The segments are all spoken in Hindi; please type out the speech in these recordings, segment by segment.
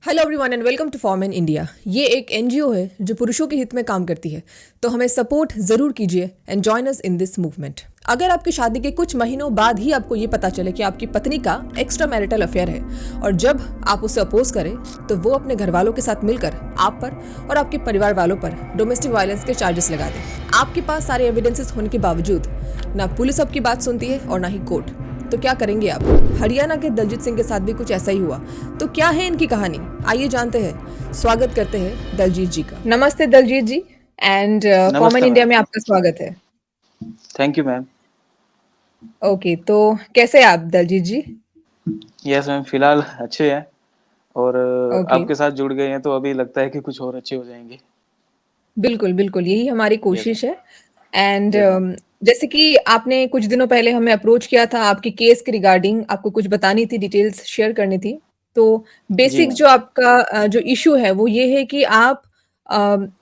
Hello everyone and welcome to form in India. ये एक एनजीओ है जो पुरुषों के हित में काम करती है, तो हमें सपोर्ट जरूर कीजिए and join us in this movement. अगर आपकी शादी के कुछ महीनों बाद ही आपको ये पता चले कि आपकी पत्नी का एक्स्ट्रा मैरिटल अफेयर है और जब आप उसे अपोज करें तो वो अपने घर वालों के साथ मिलकर आप पर और आपके परिवार वालों पर डोमेस्टिक वायलेंस के चार्जेस लगा दें, आपके पास सारे एविडेंसेस होने के बावजूद ना पुलिस आपकी बात सुनती है और ना ही कोर्ट, तो क्या करेंगे आप? हरियाणा के दलजीत सिंह के साथ भी कुछ ऐसा ही हुआ। तो क्या है इनकी कहानी, आइए जानते हैं। स्वागत करते हैं दलजीत जी का। नमस्ते दलजीत जी एंड कॉमन नमस्ते इंडिया मैम। में आपका स्वागत है। Thank you ma'am. ओके, तो कैसे हैं आप दलजीत जी? यस मैम, फिलहाल अच्छे हैं और ओके, आपके साथ जुड़ गए हैं तो अभी लगता है कि कुछ और अच्छे हो जाएंगे। बिल्कुल बिल्कुल यही हमारी यस मैम। कोशिश है। And yes ma'am. जैसे कि आपने कुछ दिनों पहले हमें अप्रोच किया था आपकी केस के रिगार्डिंग, आपको कुछ बतानी थी, डिटेल्स शेयर करनी थी। तो जी बेसिक मैम। जो आपका जो इशू है वो ये है कि आप अ,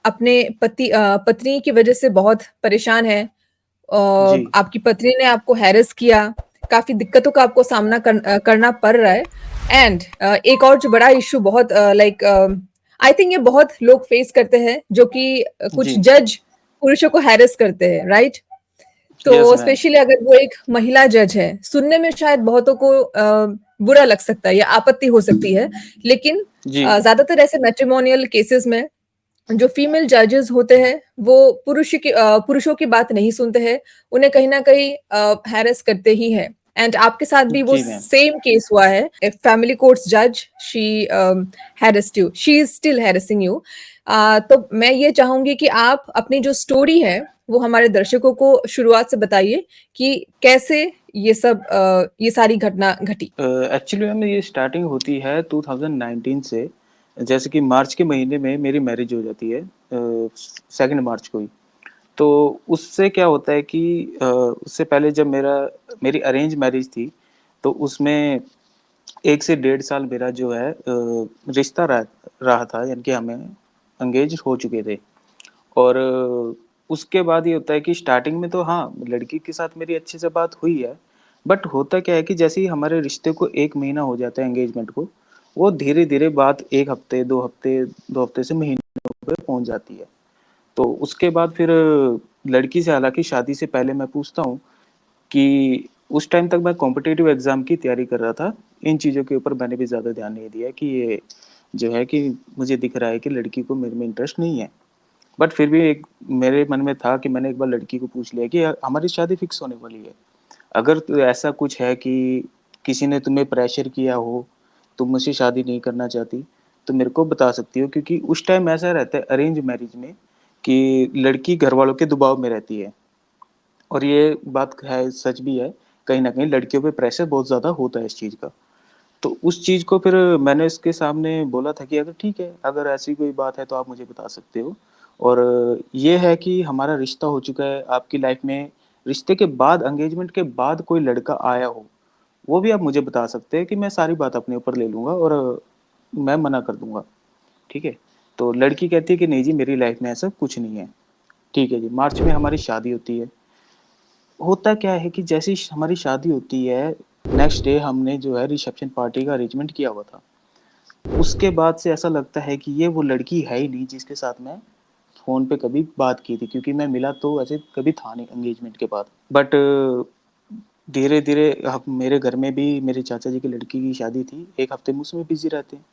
अपने पत्नी की वजह से बहुत परेशान हैं जी और आपकी पत्नी ने आपको हैरेस किया, काफ़ी दिक्कतों का आपको सामना करना पड़ रहा है। एंड एक और जो बड़ा इश्यू बहुत लाइक आई थिंक ये बहुत लोग फेस करते हैं जो कि कुछ जी। जज पुरुषों को हैरेस करते हैं, राइट? यस तो मैम। स्पेशली अगर वो एक महिला जज है, सुनने में शायद बहुतों को बुरा लग सकता है या आपत्ति हो सकती है, लेकिन जी ज़्यादातर ऐसे मैट्रिमोनियल केसेस में जो फीमेल जजेस होते हैं वो पुरुषों की बात नहीं सुनते हैं, उन्हें कहीं न कहीं हैरेस करते ही हैं। एंड आपके साथ भी वो जी मैम। सेम केस हुआ है। ए फैमिली कोर्ट्स जज she harassed you, she is still harassing you. तो मैं ये चाहूँगी कि आप अपनी जो स्टोरी है वो हमारे दर्शकों को शुरुआत से बताइए कि कैसे ये सारी घटना घटी? एक्चुअली मैम ये स्टार्टिंग होती है 2019 से। जैसे कि मार्च के महीने में मेरी मैरिज हो जाती है, 2 मार्च को ही। तो उससे क्या होता है कि उससे पहले जब मेरी अरेंज मैरिज थी तो उसमें 1 से 1.5 साल मेरा जो है रिश्ता रहा था, यानी कि हमें एंगेज हो चुके थे। और उसके बाद ये होता है कि स्टार्टिंग में तो हाँ, लड़की के साथ मेरी अच्छे से बात हुई है। बट होता क्या है कि जैसे ही हमारे रिश्ते को 1 महीना हो जाता है एंगेजमेंट को, वो धीरे धीरे बात 1 हफ्ते 2 हफ्ते 2 हफ्ते से महीनों पे पहुंच जाती है। तो उसके बाद फिर लड़की से, हालांकि शादी से पहले मैं पूछता हूँ कि उस टाइम तक मैं कॉम्पिटिटिव एग्जाम की तैयारी कर रहा था। इन चीज़ों के ऊपर मैंने भी ज़्यादा ध्यान नहीं दिया कि ये जो है कि मुझे दिख रहा है कि लड़की को मेरे में इंटरेस्ट नहीं है। बट फिर भी एक मेरे मन में था कि मैंने एक बार लड़की को पूछ लिया कि हमारी शादी फिक्स होने वाली है। अगर तो ऐसा कुछ है कि किसी ने तुम्हें प्रेशर किया हो, तुम मुझसे शादी नहीं करना चाहती, तो मेरे को बता सकती हो, क्योंकि उस टाइम ऐसा रहता है अरेंज मैरिज में कि लड़की घर वालों के दबाव में रहती है। और ये बात है, सच भी है, कहीं न कहीं लड़कियों पे प्रेशर बहुत ज़्यादा होता है इस चीज़ का। तो उस चीज़ को फिर मैंने उसके सामने बोला था कि अगर ठीक है, अगर ऐसी कोई बात है तो आप मुझे बता सकते हो। और ये है कि हमारा रिश्ता हो चुका है, आपकी लाइफ़ में रिश्ते के बाद, एंगेजमेंट के बाद कोई लड़का आया हो, वो भी आप मुझे बता सकते हैं कि मैं सारी बात अपने ऊपर ले लूँगा और मैं मना कर दूँगा, ठीक है? तो लड़की कहती है कि नहीं जी, मेरी लाइफ़ में ऐसा कुछ नहीं है। ठीक है जी, मार्च में हमारी शादी होती है। होता क्या है कि जैसे ही हमारी शादी होती है, नेक्स्ट डे हमने जो है रिसेप्शन पार्टी का अरेंजमेंट किया हुआ था। उसके बाद से ऐसा लगता है कि ये वो लड़की है ही नहीं जिसके साथ मैं फ़ोन पे कभी बात की थी, क्योंकि मैं मिला तो ऐसे कभी था नहीं एंगेजमेंट के बाद। बट धीरे-धीरे अब मेरे घर में भी मेरे चाचा जी की लड़की की शादी थी, 1 हफ्ते में उसमें बिज़ी रहते हैं।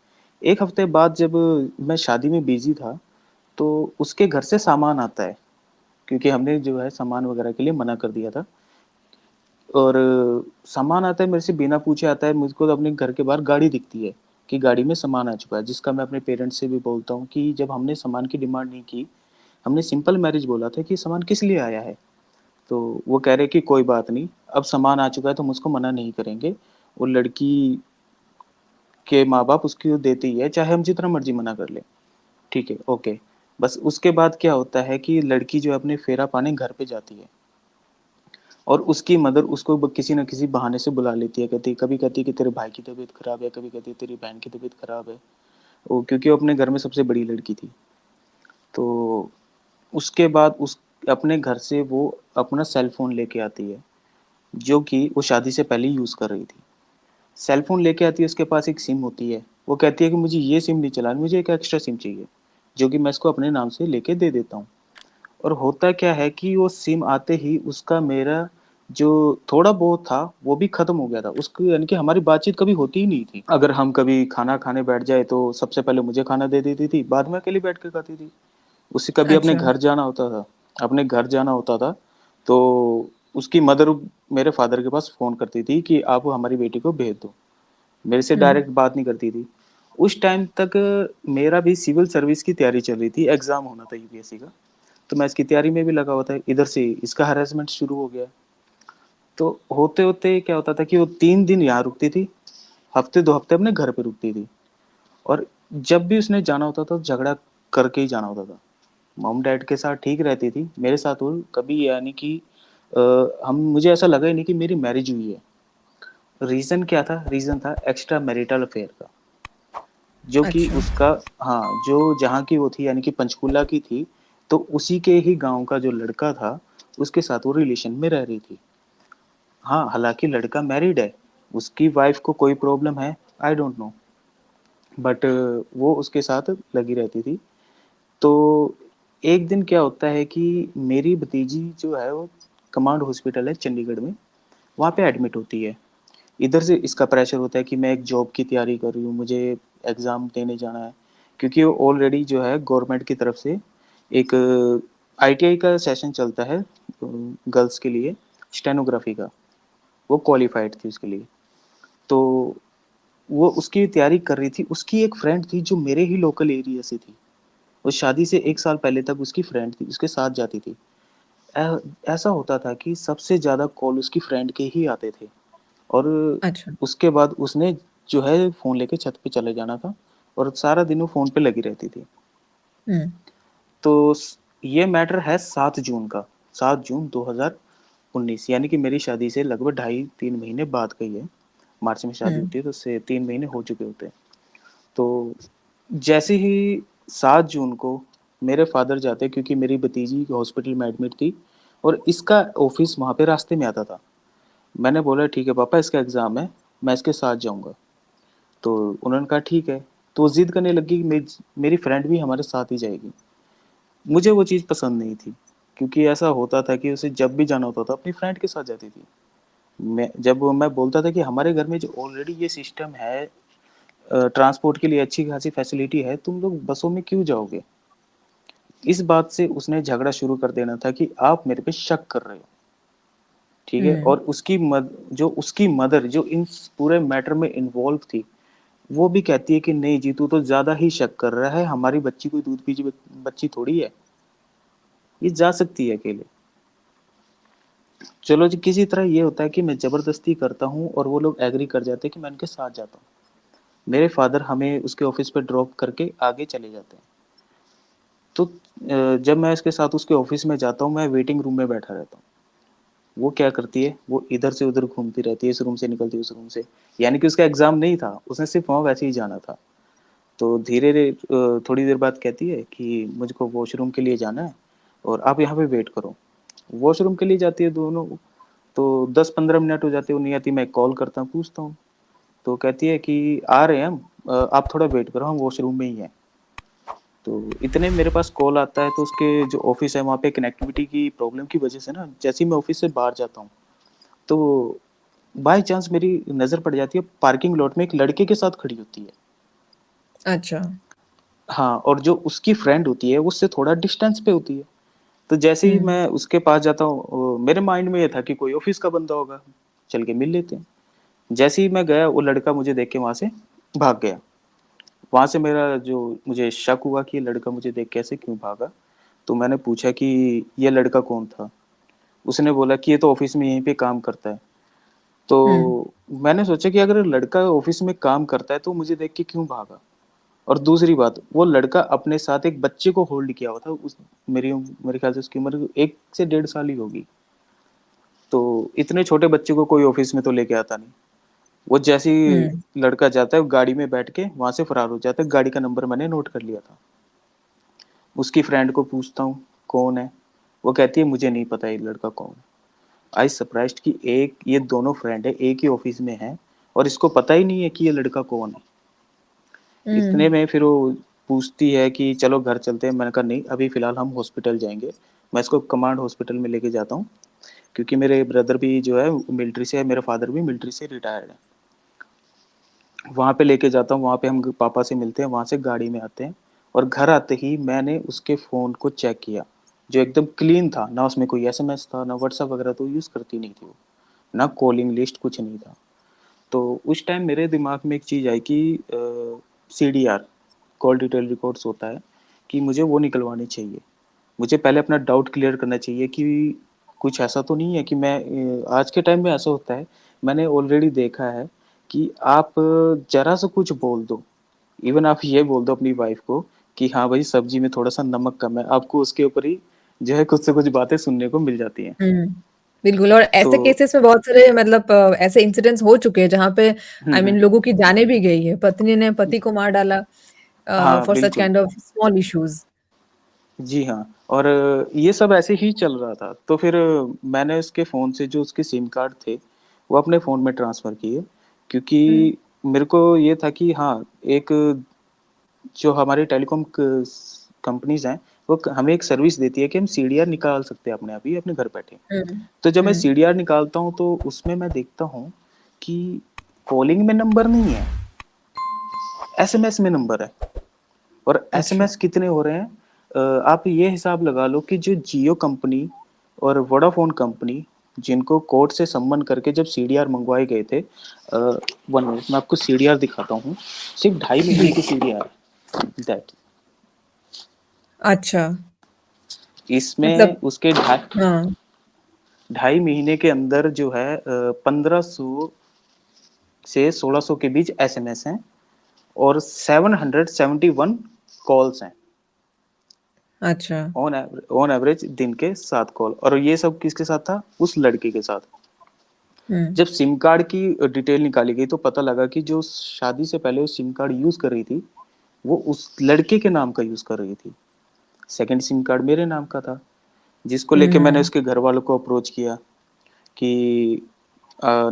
1 हफ्ते बाद जब मैं शादी में बिज़ी था, तो उसके घर से सामान आता है, क्योंकि हमने जो है सामान वगैरह के लिए मना कर दिया था। और सामान आता है, मेरे से बिना पूछे आता है, मुझको तो अपने घर के बाहर गाड़ी दिखती है कि गाड़ी में सामान आ चुका है, जिसका मैं अपने पेरेंट्स से भी बोलता हूँ कि जब हमने सामान की डिमांड नहीं की, हमने सिंपल मैरिज बोला था कि सामान किस लिए आया है? तो वो कह रहे कि कोई बात नहीं, अब सामान आ चुका है तो हम उसको मना नहीं करेंगे। वो लड़की के माँ-बाप उसको देते ही है, चाहे हम जितना मर्ज़ी मना कर लें। ठीक है, ओके। बस उसके बाद क्या होता है कि लड़की जो है अपने फेरा पाने घर पे जाती है। और उसकी मदर उसको किसी न किसी बहाने से बुला लेती है, कभी कहती है कि तेरे भाई की तबीयत खराब है, कभी कहती है तेरी बहन की तबीयत खराब है। वो क्योंकि वो अपने घर में सबसे बड़ी लड़की थी। तो उसके बाद उस अपने घर से वो अपना सेल फ़ोन लेके आती है, जो कि वो शादी से पहले ही यूज़ कर रही थी। सेल फ़ोन लेके आती है, उसके पास एक सिम होती है। वो कहती है कि मुझे ये सिम नहीं चलानी, मुझे एक एक्स्ट्रा सिम चाहिए, जो कि मैं इसको अपने नाम से लेके दे देता हूँ। और होता क्या है कि वो सिम आते ही उसका मेरा जो थोड़ा बहुत था, वो भी खत्म हो गया था। उसकी यानी कि हमारी बातचीत कभी होती ही नहीं थी। अगर हम कभी खाना खाने बैठ जाए तो सबसे पहले मुझे खाना दे देती थी, बाद में अकेली बैठ के खाती थी। उसे कभी अपने अच्छा। घर जाना होता था, अपने घर जाना होता था, तो उसकी मदर मेरे फादर के पास फ़ोन करती थी कि आप हमारी बेटी को भेज दो। मेरे से हुँ। डायरेक्ट बात नहीं करती थी। उस टाइम तक मेरा भी सिविल सर्विस की तैयारी चल रही थी, एग्ज़ाम होना था यूपीएससी का, तो मैं इसकी तैयारी में भी लगा हुआ था। इधर से इसका हैरेसमेंट शुरू हो गया। तो होते-होते क्या होता था कि वो 3 दिन यहाँ रुकती थी, हफ़्ते 2 हफ़्ते अपने घर पे रुकती थी और जब भी उसने जाना होता था, झगड़ा करके ही जाना होता था। मॉम-डैड के साथ ठीक रहती थी, मेरे साथ वो कभी यानी कि अ, हम मुझे ऐसा लगा ही नहीं कि मेरी मैरिज हुई है। रीज़न क्या था? रीज़न था एक्स्ट्रा मैरिटल अफ़ेयर का, जो कि अच्छा। उसका हाँ, जो जहाँ की वो थी यानी कि पंचकूला की थी, तो उसी के ही गाँव का जो लड़का था, उसके साथ वो रिलेशन में रह रही थी। हाँ, हालाँकि लड़का मैरिड है, उसकी वाइफ़ को कोई प्रॉब्लम है, आई डोंट नो, बट वो उसके साथ लगी रहती थी। तो एक दिन क्या होता है कि मेरी भतीजी जो है वो कमांड हॉस्पिटल है चंडीगढ़ में, वहाँ पे एडमिट होती है। इधर से इसका प्रेशर होता है कि मैं एक जॉब की तैयारी कर रही हूँ, मुझे एग्ज़ाम देने जाना है। क्योंकि वो ऑलरेडी जो है गवर्नमेंट की तरफ से एक आईटीआई का सेशन चलता है गर्ल्स के लिए स्टेनोग्राफी का, वो क्वालिफ़ाइड थी उसके लिए। तो वो उसकी तैयारी कर रही थी, उसकी एक फ्रेंड थी जो मेरे ही लोकल एरिया से थी। वो शादी से 1 साल पहले तक उसकी फ्रेंड थी, उसके साथ जाती थी। ऐ ऐसा होता था कि सबसे ज़्यादा कॉल उसकी फ्रेंड के ही आते थे और अच्छा। उसके बाद उसने जो है फ़ोन लेके छत पे चले जाना था और सारा दिन वो फ़ोन पे लगी रहती थी। हुँ। तो स ये मैटर है 7 जून का, 7 जून 2019 यानी कि मेरी शादी से लगभग ढाई 3 महीने बाद का ही है। मार्च में शादी हुँ। होती है तो उससे 3 महीने हो चुके होते हैं। तो जैसे ही 7 जून को मेरे फ़ादर जाते क्योंकि मेरी भतीजी हॉस्पिटल में एडमिट थी और इसका ऑफ़िस वहाँ पे रास्ते में आता था। मैंने बोला ठीक है पापा इसका एग्ज़ाम है, मैं इसके साथ जाऊँगा। तो उन्होंने कहा ठीक है। तो वो ज़िद करने लगी कि मेरी फ्रेंड भी हमारे साथ ही जाएगी। मुझे वो चीज़ पसंद नहीं थी, क्योंकि ऐसा होता था कि उसे जब भी जाना होता था अपनी फ्रेंड के साथ जाती थी। मैं बोलता था कि हमारे घर में जो ऑलरेडी ये सिस्टम है ट्रांसपोर्ट के लिए अच्छी खासी फैसिलिटी है, तुम लोग बसों में क्यों जाओगे? इस बात से उसने झगड़ा शुरू कर देना था कि आप मेरे पे शक कर रहे हो, ठीक है? हुँ। और उसकी मदर जो इन पूरे मैटर में इन्वॉल्व थी, वो भी कहती है कि नहीं जी, तू तो ज़्यादा ही शक कर रहा है, हमारी बच्ची कोई दूध पीती बच्ची थोड़ी है, ये जा सकती है अकेले। चलो जी, किसी तरह ये होता है कि मैं ज़बरदस्ती करता हूँ और वो लोग एग्री कर जाते हैं कि मैं उनके साथ जाता हूँ। मेरे फादर हमें उसके ऑफ़िस पे ड्रॉप करके आगे चले जाते हैं। तो जब मैं इसके साथ उसके ऑफ़िस में जाता हूँ, मैं वेटिंग रूम में बैठा रहता हूँ। वो क्या करती है, वो इधर से उधर घूमती रहती है, इस रूम से निकलती है उस रूम से। यानी कि उसका एग्ज़ाम नहीं था, उसने सिर्फ़ वहाँ वैसे ही जाना था। तो थोड़ी देर बाद कहती है कि मुझको वॉशरूम के लिए जाना है और आप यहाँ पे वेट करो। वॉशरूम के लिए जाती है दोनों, तो 10-15 मिनट हो जाते हैं, वो नहीं आती, मैं कॉल करता हूँ, पूछता हूँ। तो कहती है कि आ रहे हैं हम, आप थोड़ा वेट करो, हम वॉशरूम में ही हैं। तो इतने में मेरे पास कॉल आता है, तो उसके जो ऑफ़िस है वहाँ पे कनेक्टिविटी की प्रॉब्लम की वज़ह से ना, जैसे ही मैं ऑफ़िस से बाहर जाता हूँ, तो बाय चांस मेरी नज़र पड़ जाती है पार्किंग लॉट में एक लड़के के साथ खड़ी होती है। अच्छा। हाँ, और जो उसकी फ्रेंड होती है, वो उससे थोड़ा डिस्टेंस पे होती है। तो जैसे ही हुँ। मैं उसके पास जाता हूँ, मेरे माइंड में ये था कि कोई ऑफ़िस का बंदा होगा, चल के मिल लेते हैं। जैसे ही मैं गया, वो लड़का मुझे देख के वहाँ से भाग गया। वहाँ से मेरा जो मुझे शक हुआ कि ये लड़का मुझे देख के ऐसे क्यों भागा, तो मैंने पूछा कि ये लड़का कौन था? उसने बोला कि ये तो ऑफ़िस में यहीं पे काम करता है। हुँ। तो मैंने सोचा कि अगर लड़का ऑफ़िस में काम करता है, तो मुझे देख के क्यों भागा? और दूसरी बात, वो लड़का अपने साथ एक बच्चे को होल्ड किया हुआ था। मेरे ख़्याल से उसकी उम्र 1 से डेढ़ साल ही होगी। तो इतने छोटे बच्चे को कोई ऑफ़िस में तो लेके आता नहीं। वो जैसे ही हुँ। लड़का जाता है, गाड़ी में बैठ के वहाँ से फरार हो जाता है। गाड़ी का नंबर मैंने नोट कर लिया था। उसकी फ्रेंड को पूछता हूँ, कौन है? वो कहती है मुझे नहीं पता ये लड़का कौन है। आई सरप्राइज़्ड कि एक ये दोनों फ्रेंड है, एक ही ऑफ़िस में हैं और इसको पता ही नहीं है कि ये लड़का कौन है। इतने हुँ। में फिर वो पूछती है कि चलो घर चलते हैं। मैंने कहा नहीं, अभी फ़िलहाल हम हॉस्पिटल जाएँगे। मैं इसको कमांड हॉस्पिटल में लेके जाता हूँ, क्योंकि मेरे ब्रदर भी जो है मिलिट्री से है, मेरे फादर भी मिलिट्री से रिटायर्ड हैं। वहाँ पे लेके जाता हूँ, वहाँ पे हम पापा से मिलते हैं, वहाँ से गाड़ी में आते हैं और घर आते ही मैंने उसके फ़ोन को चेक किया, जो एकदम क्लीन था, ना उसमें कोई एसएमएस था, ना व्हाट्सएप वगैरह तो यूज़ करती नहीं थी वो, ना कॉलिंग लिस्ट कुछ नहीं था। तो उस टाइम मेरे दिमाग में एक चीज़ आई कि सीडीआर, कॉल डिटेल रिकॉर्ड्स होता है, कि मुझे वो निकलवानी चाहिए। मुझे पहले अपना डाउट क्लियर करना चाहिए कि कुछ ऐसा तो नहीं है कि मैं आज के टाइम में ऐसा होता है, मैंने ऑलरेडी देखा है कि आप ज़रा सा कुछ बोल दो, इवन आप ये बोल दो अपनी वाइफ़ को कि हाँ भाई सब्ज़ी में थोड़ा-सा नमक कम है, आपको उसके ऊपर ही जो है कुछ से कुछ बातें सुनने को मिल जाती हैं। हुँ। बिल्कुल और तो ऐसे केसेस में बहुत सारे मतलब ऐसे इंसिडेंट्स हो चुके हैं जहाँ पे हुँ, आई मीन हुँ। लोगों की जानें भी गई है। पत्नी ने पति को मार डाला हाँ, फॉर सच बिल्कुल। Kind of small issues. जी हाँ, और ये सब ऐसे ही चल रहा था। तो फिर मैंने उसके फ़ोन से जो उसके सिम कार्ड थे, वो अपने फ़ोन में ट्रांसफ़र किए, हुँ, क्योंकि मेरे को ये था कि हाँ, एक जो हमारी टेलीकॉम कंपनीज़ हैं, वो हमें एक सर्विस देती है कि हम सीडीआर निकाल सकते हैं अपने आप ही अपने घर बैठे। हुँ, तो जब मैं हुँ। सीडीआर निकालता हूँ, तो उसमें मैं देखता हूँ कि कॉलिंग में नंबर नहीं है, एसएमएस में नंबर है। और अच्छा। एसएमएस कितने हो रहे हैं? आप ये हिसाब लगा लो कि जो जियो कंपनी और वोडाफ़ोन कंपनी, जिनको कोर्ट से सम्मन करके जब सीडीआर मंगवाए गए थे, 1 मिनट मैं आपको सीडीआर दिखाता हूँ। सिर्फ़ ढाई जी। महीने की सीडीआर दैट अच्छा, मतलब इसमें उसके ढाई हाँ, ढाई महीने के अंदर जो है 1500 से 1600 के बीच एसएमएस हैं और 771 कॉल्स हैं। अच्छा। ऑन एवरेज दिन के 7 कॉल, और ये सब किसके साथ था? उस लड़के के साथ। हुँ, जब सिम कार्ड की डिटेल निकाली गई तो पता लगा कि जो शादी से पहले वो सिम कार्ड यूज़ कर रही थी, वो उस लड़के के नाम का यूज़ कर रही थी। सेकंड सिम कार्ड मेरे नाम का था, जिसको लेके मैंने हुँ, उसके घरवालों को अप्रोच किया कि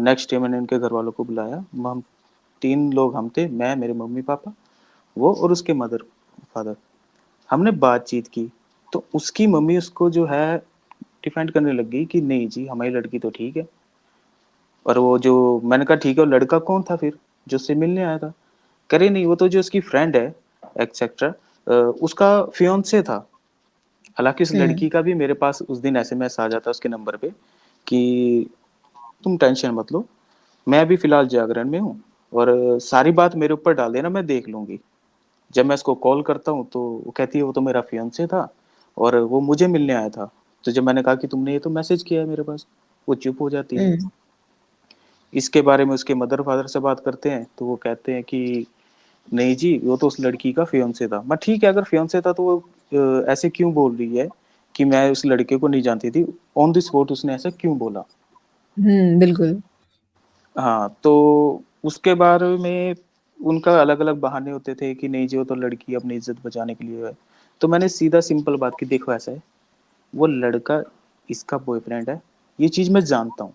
नेक्स्ट डे मैंने उनके घरवालों को बुलाया। हम 3 लोग हम थे, मैं, मेरे मम्मी-पापा, वो और उसके मदर फादर। हमने बातचीत की, तो उसकी मम्मी उसको जो है डिफेंड करने लग गई कि नहीं जी, हमारी लड़की तो ठीक है। और वो जो मैंने कहा ठीक है, वो लड़का कौन था फिर, जो उससे मिलने आया था? कह रही नहीं, वो तो जो उसकी फ्रेंड है एक्सेट्रा, उसका फियांसे था। हालाँकि उस हुँ, लड़की का भी मेरे पास उस दिन एसएमएस आ जाता उसके नंबर पे कि तुम टेंशन मत लो, मैं अभी फ़िलहाल जागरण में हूँ और सारी बात मेरे ऊपर डाल देना, मैं देख लूँगी। जब मैं उसको कॉल करता हूँ तो वो कहती है वो तो मेरा फियांसे था और वो मुझे मिलने आया था। तो जब मैंने कहा कि तुमने ये तो मैसेज किया है मेरे पास, वो चुप हो जाती है। हुँ। इसके बारे में उसके मदर-फादर से बात करते हैं, तो वो कहते हैं कि नहीं जी, वो तो उस लड़की का फियांसे था। मैं ठीक है, अगर फियांसे था तो वो ऐसे क्यों बोल रही है कि मैं उस लड़के को नहीं जानती थी? ऑन द स्पॉट उसने ऐसा क्यों बोला? हुँ, बिल्कुल। हाँ, तो उसके बारे में उनका अलग-अलग बहाने होते थे कि नहीं जी, वो तो लड़की अपनी इज़्ज़त बचाने के लिए है। तो मैंने सीधा सिंपल बात की, देखो ऐसा है, वो लड़का इसका बॉयफ्रेंड है, ये चीज़ मैं जानता हूँ।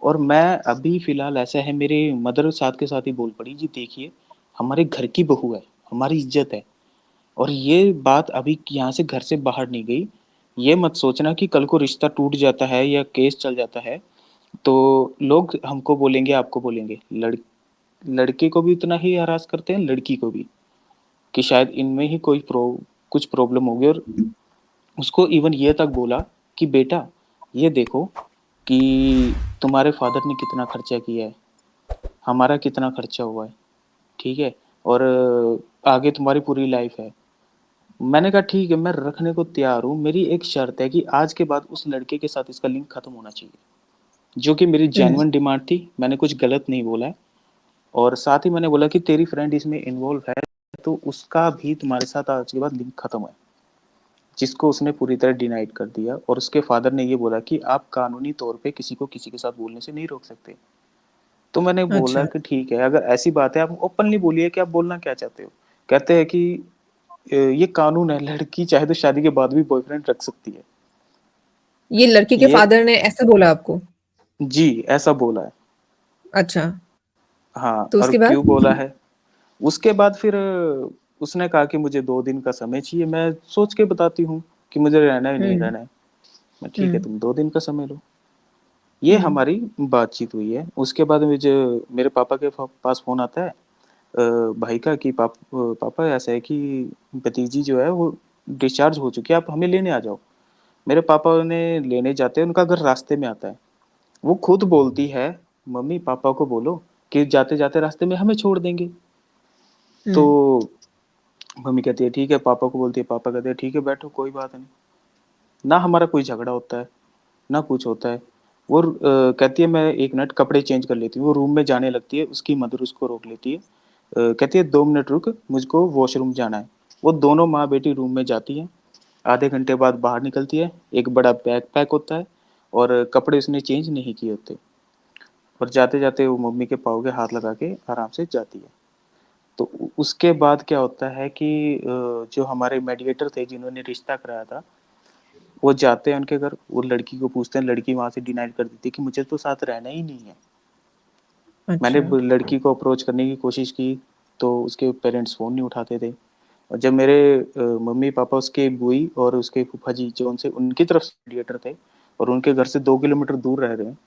और मैं अभी फ़िलहाल ऐसा है, मेरे मदर साथ के साथ ही बोल पड़ी, जी देखिए, हमारे घर की बहू है, हमारी इज़्ज़त है और ये बात अभी यहाँ से घर से बाहर नहीं गई। ये मत सोचना कि कल को रिश्ता टूट जाता है या केस चल जाता है, तो लोग हमको बोलेंगे, आपको बोलेंगे। लड़के को भी उतना ही हरास करते हैं, लड़की को भी, कि शायद इनमें ही कुछ प्रॉब्लम होगी। और उसको इवन ये तक बोला कि बेटा, ये देखो कि तुम्हारे फादर ने कितना खर्चा किया है, हमारा कितना खर्चा हुआ है, ठीक है? और आगे तुम्हारी पूरी लाइफ़ है। मैंने कहा ठीक है, मैं रखने को तैयार हूँ, मेरी एक शर्त है कि आज के बाद उस लड़के के साथ इसका लिंक खत्म होना चाहिए। जो कि मेरी हुँ, जेन्युइन डिमांड थी, मैंने कुछ गलत नहीं बोला है। और साथ ही मैंने बोला कि तेरी फ्रेंड इसमें इन्वॉल्व है, तो उसका भी तुम्हारे साथ आज के बाद लिंक खत्म है। जिसको उसने पूरी तरह डिनाइड कर दिया और उसके फादर ने ये बोला कि आप कानूनी तौर पे किसी को किसी के साथ बोलने से नहीं रोक सकते। तो मैंने बोला अच्छा। कि ठीक है, अगर ऐसी बात है आप ओपनली बोलिए कि आप बोलना क्या चाहते हो। कहते हैं कि ये कानून है, लड़की चाहे तो शादी के बाद भी बॉयफ्रेंड रख सकती है। ये लड़की के ये फादर ने ऐसा बोला आपको? जी, ऐसा बोला है। अच्छा, हाँ, तो और उसके बाद? क्यों बोला है? उसके बाद फिर उसने कहा कि मुझे 2 दिन का समय चाहिए, मैं सोच के बताती हूँ कि मुझे रहना है, नहीं हम्म। रहना है। मैं ठीक है, हम्म। तुम 2 दिन का समय लो। ये हम्म। हमारी बातचीत हुई है। उसके बाद मुझे मेरे पापा के पास फ़ोन आता है भाई का कि पापा ऐसा है कि भतीजी जो है वो डिस्चार्ज हो चुकी है, आप हमें लेने आ जाओ। मेरे पापा उन्हें लेने जाते हैं, उनका घर रास्ते में आता है। वो खुद बोलती है, मम्मी पापा को बोलो कि जाते-जाते रास्ते में हमें छोड़ देंगे। तो हम्म। मम्मी कहती है ठीक है, पापा को बोलती है, पापा कहते हैं ठीक है बैठो कोई बात नहीं। ना हमारा कोई झगड़ा होता है, ना कुछ होता है। वो कहती है मैं 1 मिनट कपड़े चेंज कर लेती हूँ। वो रूम में जाने लगती है, उसकी मदर उसको रोक लेती है। कहती है 2 मिनट रुक, मुझको वॉशरूम जाना है। वो दोनों माँ-बेटी रूम में जाती हैं। आधे घंटे बाद बाहर निकलती है, एक बड़ा बैग पैक होता है और कपड़े उसने चेंज नहीं किए होते और जाते-जाते वो मम्मी के पाँव के हाथ लगा के आराम से जाती है। तो उसके बाद क्या होता है कि जो हमारे मेडिएटर थे जिन्होंने रिश्ता कराया था, वो जाते हैं उनके घर, वो लड़की को पूछते हैं, लड़की वहाँ से डिनाई कर देती है कि मुझे तो साथ रहना ही नहीं है। मैंने अच्छा। लड़की को अप्रोच करने की कोशिश की, तो उसके पेरेंट्स फ़ोन नहीं उठाते थे। और जब मेरे मम्मी-पापा उसके बुई और उसके फूफा जी जो उनसे उनकी तरफ से मीडिएटर थे और उनके घर से 2 किलोमीटर दूर रह रहे हैं,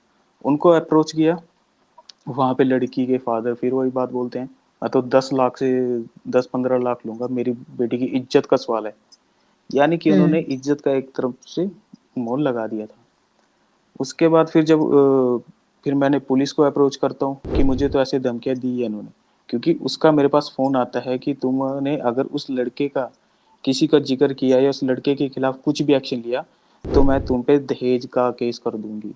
उनको अप्रोच किया, वहाँ पे लड़की के फादर फिर वही बात बोलते हैं, मैं तो 10 लाख से 10-15 लाख लूँगा, मेरी बेटी की इज़्ज़त का सवाल है। यानी कि उन्होंने हम्म। इज़्ज़त का एक तरफ से मोल लगा दिया था। उसके बाद फिर जब फिर मैंने पुलिस को अप्रोच करता हूँ कि मुझे तो ऐसे धमकियाँ दी है इन्होंने, क्योंकि उसका मेरे पास फ़ोन आता है कि तुमने अगर उस लड़के का किसी का ज़िक्र किया या उस लड़के के खिलाफ कुछ भी एक्शन लिया, तो मैं तुम पे दहेज का केस कर दूँगी।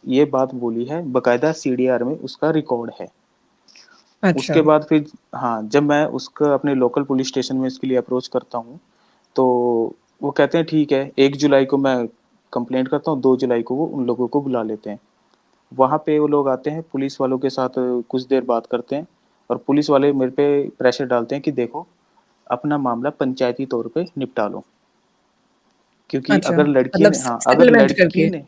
ये बात बोली है, बाकायदा सीडीआर में उसका रिकॉर्ड है। अच्छा। उसके बाद फिर हाँ, जब मैं उसका अपने लोकल पुलिस स्टेशन में इसके लिए अप्रोच करता हूँ, तो वो कहते हैं ठीक है, 1 जुलाई को मैं कंप्लेंट करता हूँ, 2 जुलाई को वो उन लोगों को बुला लेते हैं। वहाँ पे वो लोग आते हैं, पुलिस वालों के साथ कुछ देर बात करते हैं और पुलिस वाले मेरे पे प्रेशर डालते हैं कि देखो, अपना मामला पंचायती तौर पे निपटा लो। क्योंकि अच्छा, मतलब अगर सेटलमेंट लड़की करके। ने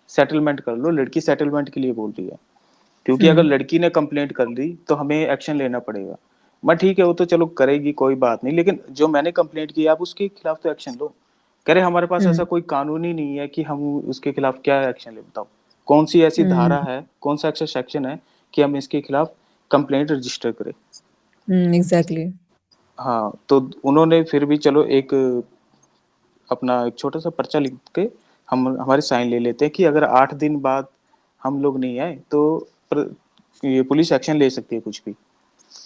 सेटलमेंट कर लो, लड़की सेटलमेंट के लिए बोल रही है। क्योंकि अगर हम्म। लड़की ने कंप्लेंट कर दी, तो हमें एक्शन लेना पड़ेगा। मैं ठीक है, वो तो चलो करेगी, कोई बात नहीं, लेकिन जो मैंने कंप्लेंट की, आप उसके खिलाफ तो एक्शन लो। कह रहे हमारे पास हम्म। ऐसा कोई कानून ही नहीं है कि हम उसके खिलाफ क्या एक्शन लें, बताओ। कौन-सी ऐसी हम्म। धारा है, कौन-सा ऐसा सेक्शन है कि हम इसके खिलाफ कंप्लेंट रजिस्टर करें? एग्जैक्टली। हाँ, तो उन्होंने फिर भी चलो एक अपना एक छोटा-सा पर्चा लिख के हम हमारे साइन ले लेते हैं कि अगर 8 दिन बाद हम लोग नहीं आए, तो प्र ये पुलिस एक्शन ले सकती है कुछ भी।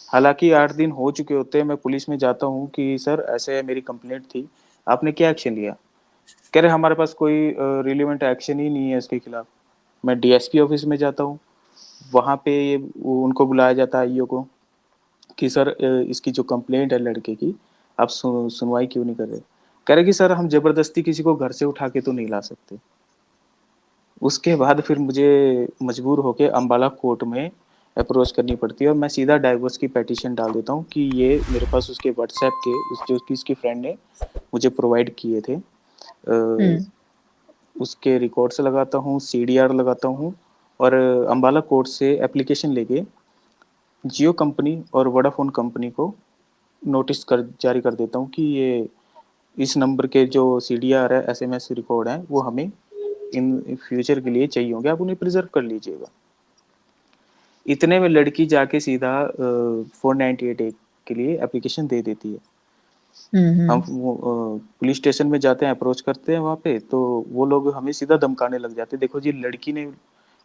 हालाँकि 8 दिन हो चुके होते हैं, मैं पुलिस में जाता हूँ कि सर ऐसे मेरी कंप्लेंट थी, आपने क्या एक्शन लिया? कह रहे हमारे पास कोई रिलेवेंट एक्शन ही नहीं है इसके खिलाफ। मैं डीएसपी ऑफ़िस में जाता हूँ, वहाँ पे ये वो उनको बुलाया जाता है आईओ को कि सर इसकी जो कंप्लेंट है लड़के की, आप सुनवाई क्यों नहीं कर रहे? कह रहे कि सर हम ज़बरदस्ती किसी को घर से उठा के तो नहीं ला सकते। उसके बाद फिर मुझे मजबूर होके अम्बाला कोर्ट में अप्रोच करनी पड़ती है और मैं सीधा डाइवोर्स की पिटीशन डाल देता हूँ कि ये मेरे पास उसके व्हाट्सएप के उस जो कि उसकी फ्रेंड ने मुझे प्रोवाइड किए थे। हम्म। उसके रिकॉर्ड्स लगाता हूँ, सीडीआर लगाता हूँ और अम्बाला कोर्ट से एप्लीकेशन लेके जियो कंपनी और वोडाफ़ोन कंपनी को नोटिस कर जारी कर देता हूँ कि ये इस नंबर के जो सीडीआर है, एसएमएस रिकॉर्ड हैं, वो हमें इन फ्यूचर के लिए चाहिए होंगे, आप उन्हें प्रिज़र्व कर लीजिएगा। इतने में लड़की जाके सीधा 498 ए के लिए एप्लीकेशन दे देती है। हम हम्म। वो पुलिस स्टेशन में जाते हैं, अप्रोच करते हैं वहाँ पे, तो वो लोग हमें सीधा धमकाने लग जाते हैं। देखो जी, लड़की ने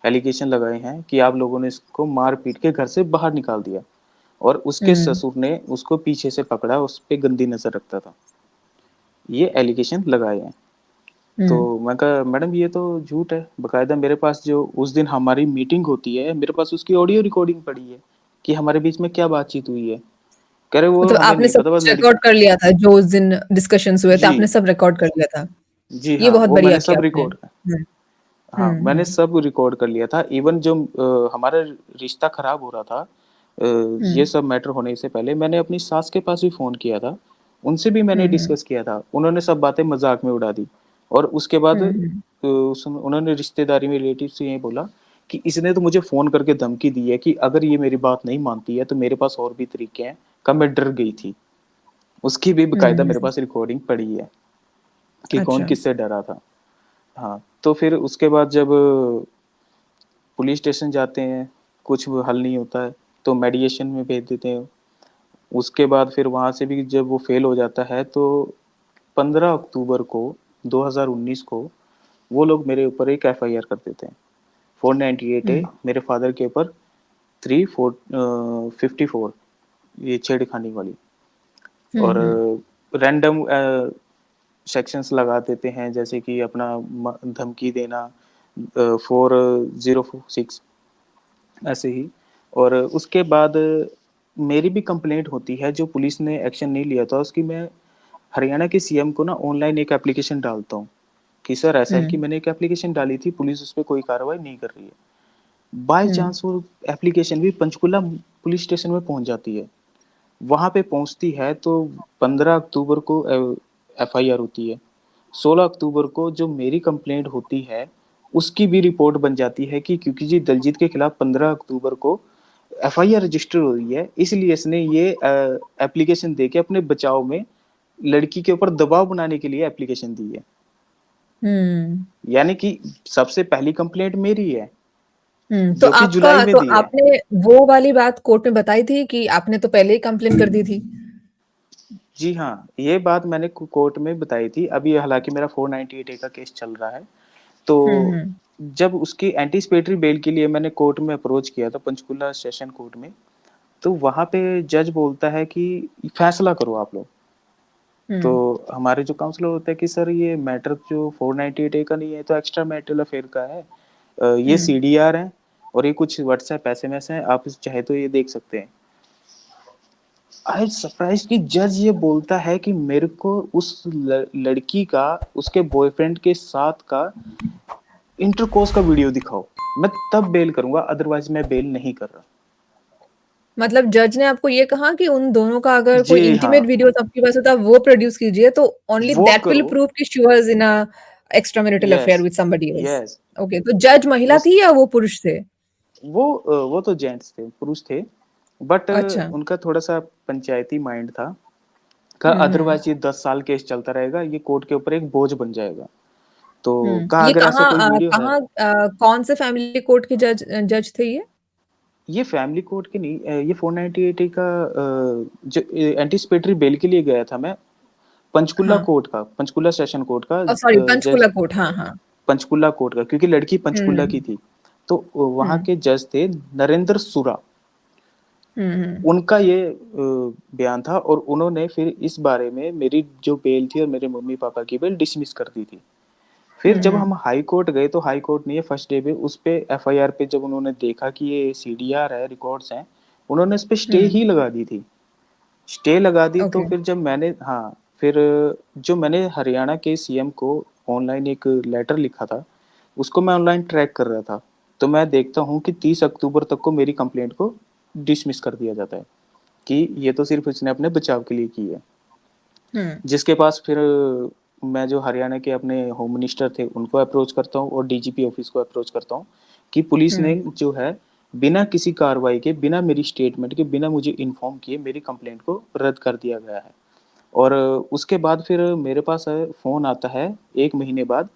एलिगेशन लगाए हैं कि आप लोगों ने इसको मार-पीट के घर से बाहर निकाल दिया और उसके हम्म। ससुर ने उसको पीछे से पकड़ा, उस पे गंदी नज़र रखता था। ये एलिगेशन लगाए हैं। तो हम्म। मैं कहा मैडम ये तो झूठ है। बकायदा मेरे पास जो उस दिन हमारी मीटिंग होती है, मेरे पास उसकी ऑडियो रिकॉर्डिंग पड़ी है कि हमारे बीच में क्या बातचीत हुई है। कह रहे वो मतलब हमें आपने नहीं सब पता, बस कुछ लड़की। रिकॉर्ड कर लिया था, जो उस दिन डिस्कशंस हुए थे, जी, आपने सब रिकॉर्ड कर लिया था। जी ये हाँ, बहुत वो बढ़िया मैंने किया सब आपने। रिकॉर्ड हाँ, मैंने हम्म। सब रिकॉर्ड कर लिया था। इवन जो हमारा रिश्ता खराब हो रहा था, ये हम्म। सब मैटर होने से पहले मैंने अपनी सास के पास भी फ़ोन किया था। उनसे भी मैंने हम्म। डिस्कस किया था। उन्होंने सब बातें मज़ाक में उड़ा दी और उसके बाद हम्म। उन्होंने रिश्तेदारी में रिलेटिव से ये बोला कि इसने तो मुझे फ़ोन करके धमकी दी है कि अगर ये मेरी बात नहीं मानती है तो मेरे पास और भी तरीके हैं, कब मैं डर गई थी। उसकी भी बाकायदा मेरे हम्म। पास रिकॉर्डिंग पड़ी है कि कौन अच्छा। किससे डरा था। हाँ, तो फिर उसके बाद जब पुलिस स्टेशन जाते हैं, कुछ वो हल नहीं होता है, तो मेडिएशन में भेज देते हैं। उसके बाद फिर वहाँ से भी जब वो फेल हो जाता है तो 15 अक्टूबर को 2019 को वो लोग मेरे ऊपर एक एफआईआर कर देते हैं। 498 ए हम्म। मेरे फादर के ऊपर 54 ये छेड़खानी वाली, और हम्म। रैंडम सेक्शंस लगा देते हैं, जैसे कि अपना धमकी देना, 4046 ऐसे ही। और उसके बाद मेरी भी कंप्लेंट होती है, जो पुलिस ने एक्शन नहीं लिया था उसकी मैं हरियाणा के सीएम को ना ऑनलाइन एक एप्लीकेशन डालता हूँ कि सर ऐसा है कि हम्म। मैंने एक एप्लीकेशन डाली थी, पुलिस उस पर कोई कार्रवाई नहीं कर रही है। बाय हम्म। चांस वो एप्लीकेशन भी पंचकुला पुलिस स्टेशन में पहुंच जाती है। वहां पे पहुंचती है तो 15 अक्टूबर को एफआईआर होती है। 16 अक्टूबर को जो मेरी कंप्लेंट होती है उसकी भी रिपोर्ट बन जाती है कि क्योंकि जी दलजीत के खिलाफ 15 अक्टूबर को एफआईआर रजिस्टर हो रही है, इसलिए इसने ये एप्लीकेशन दे के अपने बचाव में लड़की के ऊपर दबाव बनाने के लिए एप्लीकेशन दी है। हम्म। यानी कि सबसे पहली कंप्लेंट मेरी है, तो जो कि आपका जुलाई में तो दी है। आपने वो वाली बात कोर्ट में बताई थी कि आपने तो पहले ही कंप्लेन कर दी थी? जी हाँ, ये बात मैंने कोर्ट में बताई थी। अभी हालांकि मेरा 498 ए का केस चल रहा है। तो हम्म। जब उसकी एंटीसिपेटरी बेल के लिए मैंने कोर्ट में अप्रोच किया था, पंचकुला सेशन कोर्ट में, तो वहां पे जज बोलता है कि फैसला करो आप लोग। तो हम्म। हमारे जो काउंसलर होते हैं कि सर ये मैटर जो 498 ए का नहीं है तो एक्स्ट्रा मैरिटल अफेयर का है, ये हम्म। सीडीआर है और ये कुछ व्हाट्सएप एसएमएस हैं, आप चाहे तो ये देख सकते हैं। आई सरप्राइज कि जज ये बोलता है कि मेरे को उस लड़की का उसके बॉयफ्रेंड के साथ का इंटरकोर्स का वीडियो दिखाओ, मैं तब बेल करूंगा, अदरवाइज मैं बेल नहीं कर रहा। मतलब जज ने आपको ये कहा कि उन दोनों का अगर कोई जी हाँ, इंटीमेट वीडियो आपके पास होता वो प्रोड्यूस कीजिए, तो ओनली वो दैट विल करो। प्रूव कि she was in a extra marital yes, affair with somebody else. Yes. Okay, तो जज महिला उस थी या वो पुरुष थे? वो तो जेंट्स थे, पुरुष थे, बट अच्छा। उनका थोड़ा सा पंचायती माइंड था का, हम्म। अदरवाइज ये 10 साल केस चलता रहेगा, ये कोर्ट के ऊपर एक बोझ बन जाएगा। तो कहा ये अगर ऐसा कहाँ कोई वीडियो है। कौन से फैमिली कोर्ट के जज जज थे ये? ये फैमिली कोर्ट की नहीं, ये 498 का जो एंटीसिपेटरी बेल के लिए गया था मैं, पंचकुला हाँ। कोर्ट का, पंचकुला सेशन कोर्ट का सॉरी, जज। पंचकुला कोर्ट, हाँ हाँ। पंचकुला कोर्ट का, क्योंकि लड़की पंचकुला की हम्म। थी। तो वहां हम्म। के जज थे नरेंद्र सुरा। हम्म। उनका ये बयान था और उन्होंने फिर इस बारे में मेरी जो बेल थी और मेरे मम्मी पापा की बेल डिसमिस कर दी थी। फिर जब हम्म। हम हाई कोर्ट गए तो हाई कोर्ट ने ये फर्स्ट डे पे उस पे एफआईआर पे जब उन्होंने देखा कि ये सीडीआर है, रिकॉर्ड्स हैं, उन्होंने इस पे स्टे हम्म। ही लगा दी थी। स्टे लगा दी तो ओके। फिर जब मैंने, हाँ, फिर जो मैंने हरियाणा के सीएम को ऑनलाइन एक लेटर लिखा था, उसको मैं ऑनलाइन ट्रैक कर रहा था। तो मैं देखता हूँ कि 30 अक्टूबर तक को मेरी कंप्लेंट को डिसमिस कर दिया जाता है कि ये तो सिर्फ इसने अपने बचाव के लिए की है। हम्म। जिसके पास फिर मैं जो हरियाणा के अपने होम मिनिस्टर थे उनको अप्रोच करता हूँ और डीजीपी ऑफिस को अप्रोच करता हूँ कि पुलिस ने हम्म। जो है बिना किसी कार्रवाई के, बिना मेरी स्टेटमेंट के, बिना मुझे इन्फॉर्म किए मेरी कंप्लेंट को रद्द कर दिया गया है। और उसके बाद फिर मेरे पास फ़ोन आता है 1 महीने बाद,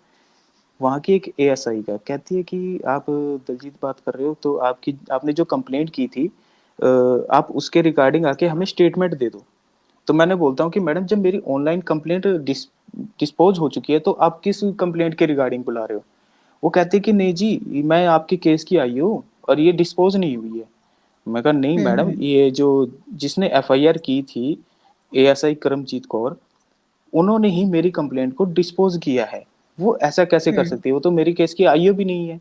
वहाँ की एक एएसआई का, कहती है कि आप दलजीत बात कर रहे हो, तो आपकी आपने जो कंप्लेंट की थी आप उसके रिगार्डिंग आके हमें स्टेटमेंट दे दो। तो मैंने बोलता हूँ कि मैडम जब मेरी ऑनलाइन कंप्लेंट डिस्पोज हो चुकी है तो आप किस कंप्लेंट के रिगार्डिंग बुला रहे हो। वो कहते हैं कि नहीं जी, मैं आपके केस की आई हूँ और ये डिस्पोज नहीं हुई है। मैं कहा नहीं मैडम, हम्म। ये जो जिसने एफआईआर की थी एएसआई करमजीत कौर, उन्होंने ही मेरी कंप्लेंट को डिस्पोज किया है। वो ऐसा कैसे कर हम्म। सकती है, वो तो मेरी केस की आईओ भी नहीं है।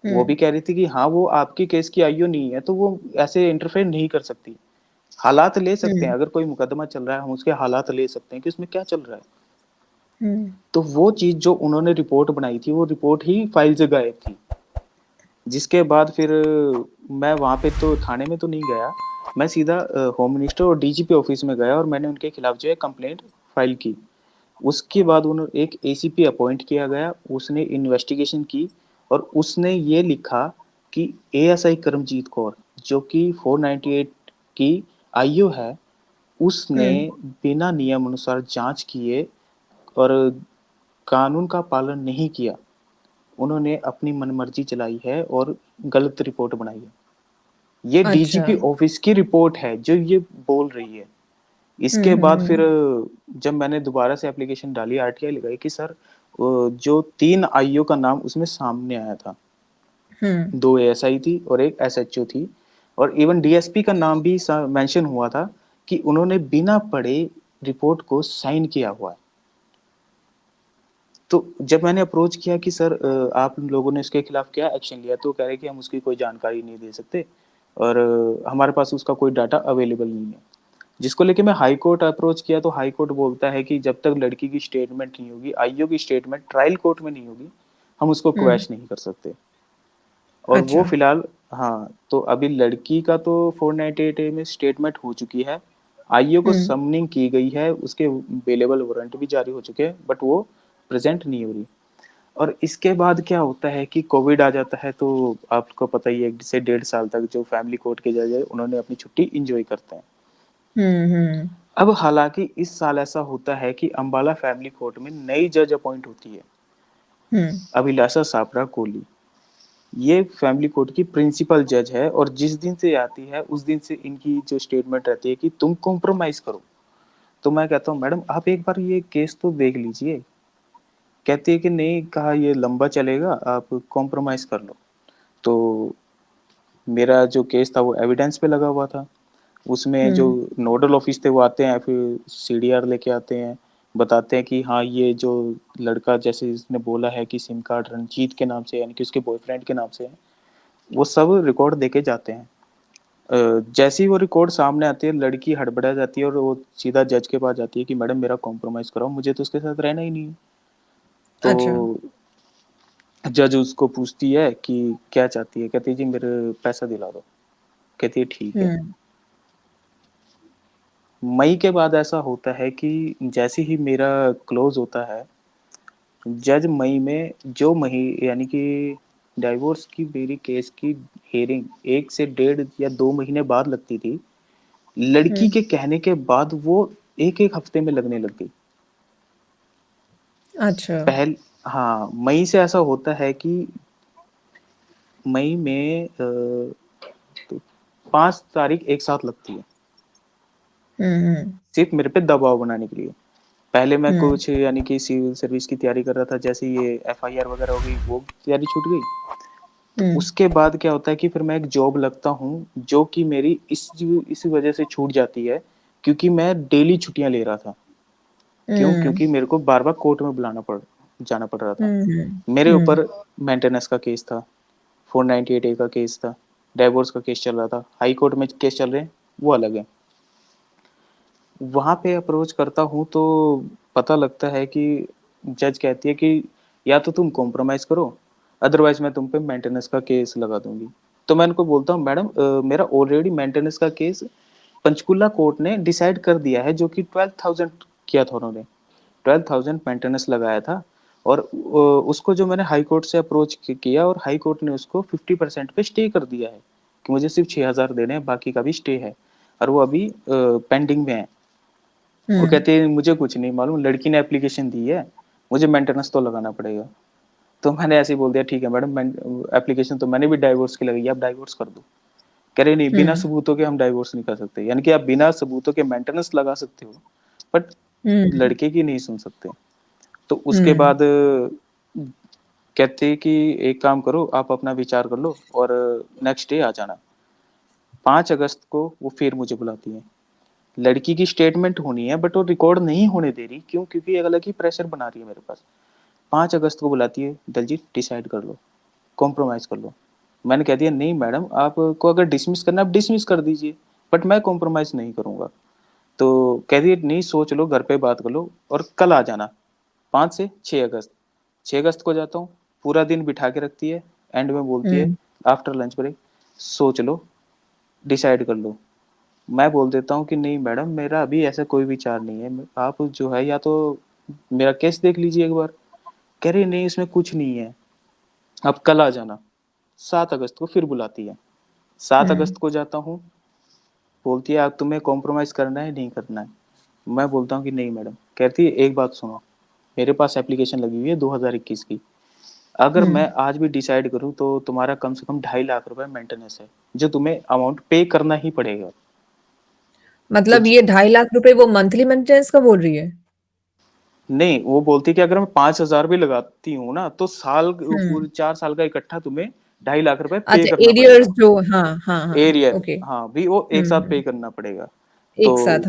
वो हम्म। भी कह रही थी कि हाँ वो आपकी केस की आईओ नहीं है तो वो ऐसे इंटरफेयर नहीं कर सकती। हालात ले सकते हैं, हम्म। अगर कोई मुकदमा चल रहा है हम उसके हालात ले सकते हैं कि उसमें क्या चल रहा है। हम्म। तो वो चीज जो उन्होंने रिपोर्ट बनाई थी वो रिपोर्ट ही फाइल से गायब थी। जिसके बाद फिर मैं वहां पे तो थाने में तो नहीं गया, मैं सीधा होम मिनिस्टर और डीजीपी ऑफिस में गया और मैंने उनके खिलाफ जो है कंप्लेंट फाइल की। उसके बाद उन्होंने एक एसीपी अपॉइंट किया गया, उसने इन्वेस्टिगेशन की और उसने ये लिखा कि एएसआई करमजीत कौर, जो कि 498 की आईओ है, उसने हम्म। बिना नियम अनुसार जांच किए और कानून का पालन नहीं किया। उन्होंने अपनी मनमर्जी चलाई है और गलत रिपोर्ट बनाई है। ये अच्छा। डीजीपी ऑफिस की रिपोर्ट है जो ये बोल रही है। इसके बाद फिर हम्म। जब मैंने दोबारा से एप्लीकेशन डाली, आरटीआई लगाई कि सर जो 3 आईओ का नाम उसमें सामने आया था, हम्म। 2 एएसआई थी और एक एसएचओ थी, और इवन डीएसपी का नाम भी मेंशन हुआ था कि उन्होंने बिना पढ़े रिपोर्ट को साइन किया हुआ है। तो जब मैंने अप्रोच किया कि सर आप लोगों ने इसके खिलाफ क्या एक्शन लिया, तो कह रहे कि हम उसकी कोई जानकारी नहीं दे सकते और हमारे पास उसका कोई डाटा अवेलेबल नहीं है। जिसको लेके मैं हाई कोर्ट अप्रोच किया, तो हाई कोर्ट बोलता है कि जब तक लड़की की स्टेटमेंट नहीं होगी, आईओ की स्टेटमेंट ट्रायल कोर्ट में नहीं होगी, हम उसको हम्म। क्वैश नहीं कर सकते। और वो अच्छा। फिलहाल, हाँ, तो अभी लड़की का तो 498A में स्टेटमेंट हो चुकी है, आईओ को हम्म। समनिंग की गई है, उसके बेलेबल वारंट भी जारी हो चुके हैं, बट वो प्रेजेंट नहीं हो रही। और इसके बाद क्या होता है कि कोविड आ जाता है, तो आपको पता ही है, 1 से 1.5 साल तक जो फैमिली कोर्ट के जज है उन्होंने अपनी छुट्टी इंजॉय करते हैं। हम्म। अब हालांकि इस साल ऐसा होता है कि अंबाला फैमिली कोर्ट में नई जज अपॉइंट होती है, हम्म। अभिलाषा सापरा कोहली। ये फैमिली कोर्ट की प्रिंसिपल जज है, और जिस दिन से आती है उस दिन से इनकी जो स्टेटमेंट रहती है कि तुम कॉम्प्रोमाइज करो। तो मैं कहता हूँ मैडम आप एक बार ये केस तो देख लीजिए। कहती है कि नहीं, कहा ये लंबा चलेगा, आप कॉम्प्रोमाइज कर लो। तो मेरा जो केस था वो एविडेंस पे लगा हुआ था, उसमें जो हम्म। नोडल ऑफिस थे वो आते हैं, फिर सीडीआर लेके आते हैं, बताते हैं कि हाँ ये जो लड़का, जैसे इसने बोला है कि सिम कार्ड रंजीत के नाम से, यानी कि उसके बॉयफ्रेंड के नाम से है, वो सब रिकॉर्ड देके जाते हैं। जैसे ही वो रिकॉर्ड सामने आती है, लड़की हड़बड़ा जाती है और वो सीधा जज के पास जाती है कि मैडम मेरा कॉम्प्रोमाइज कराओ, मुझे तो उसके साथ रहना ही नहीं है। तो अच्छा। जज उसको पूछती है कि क्या चाहती है, कहती है जी मेरे पैसा दिला दो। कहती है ठीक है। हम्म। मई के बाद ऐसा होता है कि जैसे ही मेरा क्लोज होता है, जज मई में, जो मही यानी कि डाइवोर्स की मेरी केस की हियरिंग 1 से 1.5 या 2 महीने बाद लगती थी, लड़की हम्म। के कहने के बाद वो एक एक हफ्ते में लगने लग गई। अच्छा। पहल हाँ, मई से ऐसा होता है कि मई में तो 5 तारीख एक साथ लगती है, हम्म। सिर्फ मेरे पे दबाव बनाने के लिए। पहले मैं हम्म। कुछ यानी कि सिविल सर्विस की तैयारी कर रहा था, जैसे ये एफआईआर वगैरह हो गई, वो तैयारी छूट गई। तो हम्म। उसके बाद क्या होता है कि फिर मैं एक जॉब लगता हूँ, जो कि मेरी इस वजह से छूट जाती है, क्योंकि मैं डेली छुट्टियां ले रहा था। क्यों? हम्म। क्योंकि मेरे को बार बार कोर्ट में जाना पड़ रहा था। हम्म। मेरे हम्म। ऊपर मेंटेनेंस का केस था, 498A का केस था, डाइवोर्स का केस चल रहा था, हाई कोर्ट में केस चल रहे हैं, वो अलग है। वहां पे अप्रोच करता हूँ तो पता लगता है कि जज कहती है कि या तो तुम कॉम्प्रोमाइज करो, अदरवाइज मैं तुम पे मेंटेनेंस का केस लगा दूंगी। तो मैं उनको बोलता हूँ मैडम मेरा ऑलरेडी मेंटेनेंस का केस पंचकुला कोर्ट ने डिसाइड कर दिया है, जो कि 12,000 किया था उन्होंने, 12,000 मेंटेनेंस लगाया था। और उसको जो मैंने हाई कोर्ट से अप्रोच किया, और हाई कोर्ट ने उसको 50% पे स्टे कर दिया है कि मुझे सिर्फ 6,000 देने हैं, बाकी का भी स्टे है, और वो अभी पेंडिंग में है। वो हम्म। कहते हैं मुझे कुछ नहीं मालूम, लड़की ने एप्लीकेशन दी है, मुझे मेंटेनेंस तो लगाना पड़ेगा। तो मैंने ऐसे ही बोल दिया ठीक है मैडम, एप्लीकेशन तो मैंने भी डाइवोर्स की लगाई है, आप डाइवोर्स कर दो। कह रहे नहीं, बिना हम्म। सबूतों के हम डाइवोर्स नहीं कर सकते, यानी कि आप बिना सबूतों के मेंटेनेंस लगा सकते हो, बट हम्म। लड़के की नहीं सुन सकते। तो उसके हम्म। बाद कहते हैं कि एक काम करो, आप अपना विचार कर लो और नेक्स्ट डे आ जाना। 5 अगस्त को वो फिर मुझे बुलाती है। लड़की की स्टेटमेंट होनी है, बट वो रिकॉर्ड नहीं होने दे रही, क्यों? क्योंकि एक अलग ही प्रेशर बना रही है मेरे पास। 5 अगस्त को बुलाती है, दलजीत डिसाइड कर लो, कॉम्प्रोमाइज कर लो। मैंने कह दिया नहीं मैडम, आपको अगर डिसमिस करना है आप डिसमिस कर दीजिए, बट मैं कॉम्प्रोमाइज नहीं करूंगा। तो कह दिए नहीं, सोच लो, घर पे बात कर लो और कल आ जाना। 5 से 6 अगस्त, 6 अगस्त को जाता हूँ, पूरा दिन बिठा के रखती है, एंड में बोलती है हम्म। आफ्टर लंच ब्रेक सोच लो, डिसाइड कर लो। मैं बोल देता हूँ कि नहीं मैडम, मेरा अभी ऐसा कोई विचार नहीं है, आप जो है या तो मेरा केस देख लीजिए एक बार। कह रही नहीं, इसमें कुछ नहीं है, अब कल आ जाना। 7 अगस्त को फिर बुलाती है। 7 हम्म अगस्त को जाता हूँ, बोलती है अब तुम्हें कॉम्प्रोमाइज़ करना है, नहीं करना है? मैं बोलता हूँ कि नहीं मैडम। कहती है एक बात सुनो, मेरे पास एप्लीकेशन लगी हुई है 2021 की। अगर हम्म। मैं आज भी डिसाइड करूँ तो तुम्हारा कम से कम 2.5 लाख रुपए मेंटेनेंस है, जो तुम्हें अमाउंट पे करना ही पड़ेगा। तो मतलब ये 2.5 लाख रुपए वो मंथली मेंटेनेंस का बोल रही है? नहीं, वो बोलती है कि अगर मैं 5,000 भी लगाती हूँ ना, तो साल हम्म। पूरे 4 साल का इकट्ठा तुम्हें 2.5 लाख रुपए पे अच्छा, करना एरियर्स पड़ेगा। जो, हाँ हाँ हाँ। Arrear, okay. हाँ, भी वो एक साथ पे करना पड़ेगा। तो एक साथ,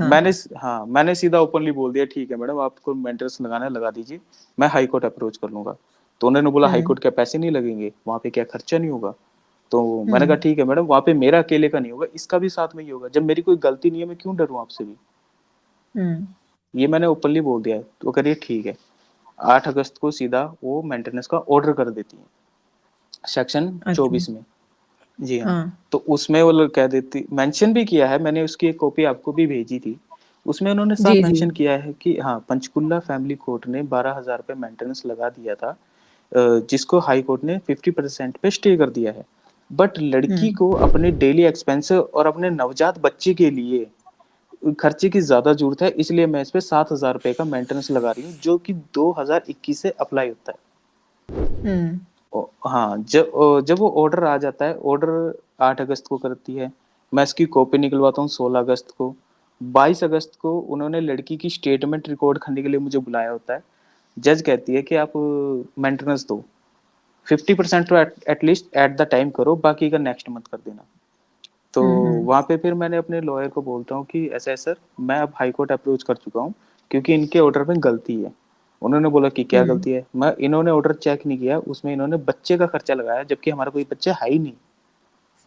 हाँ। मैंने सीधा ओपनली बोल दिया ठीक है मैडम, आपको मेंटेनेंस लगाना है लगा दीजिए, मैं हाई कोर्ट अप्रोच कर लूंगा। तो उन्होंने बोला हाई हम्म कोर्ट क्या पैसे नहीं लगेंगे, वहां पे क्या खर्चा नहीं होगा? तो मैंने कहा हम्म ठीक है मैडम, वहां पे मेरा अकेले का नहीं होगा, इसका भी साथ में ही होगा, जब मेरी कोई गलती नहीं है मैं क्यों डरूं आपसे भी। हम्म। ये मैंने ओपनली बोल दिया है। तो करिए ठीक है। 8 अगस्त को सीधा वो मेंटेनेंस का ऑर्डर कर देती है, सेक्शन अच्छा। 24 में। जी हाँ। हाँ। तो उसमें वो लोग कह देती, मेंशन भी किया है, मैंने उसकी एक कॉपी आपको भी भेजी थी। उसमें उन्होंने जी साफ जी। मेंशन किया है कि हाँ, पंचकुला फैमिली कोर्ट ने 12,000 रुपये मेंटेनेंस लगा दिया था, जिसको हाई कोर्ट ने 50% पे स्टे कर दिया है। बट लड़की हम्म को अपने डेली एक्सपेंस और अपने नवजात बच्चे के लिए खर्चे की ज्यादा जरूरत है, इसलिए मैं इस पे 7,000 रुपये का मेंटेनेंस लगा रही हूँ, जो कि 2021 से अप्लाई होता है। हम्म हाँ, जब वो ऑर्डर आ जाता है, ऑर्डर 8 अगस्त को करती है। मैं इसकी कॉपी निकलवाता हूँ 16 अगस्त को। 22 अगस्त को उन्होंने लड़की की स्टेटमेंट रिकॉर्ड करने के लिए मुझे बुलाया होता है। जज कहती है कि आप मेंटेनेंस दो, 50% तो एटलीस्ट एट द टाइम करो, बाकी का नेक्स्ट मंथ कर देना। तो हम्म। वहाँ पे फिर मैंने अपने लॉयर को बोलता हूँ कि ऐसा है सर, मैं अब हाई कोर्ट अप्रोच कर चुका हूँ, क्योंकि इनके ऑर्डर में गलती है। उन्होंने बोला कि क्या हम्म। गलती है? मैं इन्होंने ऑर्डर चेक नहीं किया, उसमें इन्होंने बच्चे का खर्चा लगाया, जबकि हमारा कोई बच्चा है ही नहीं।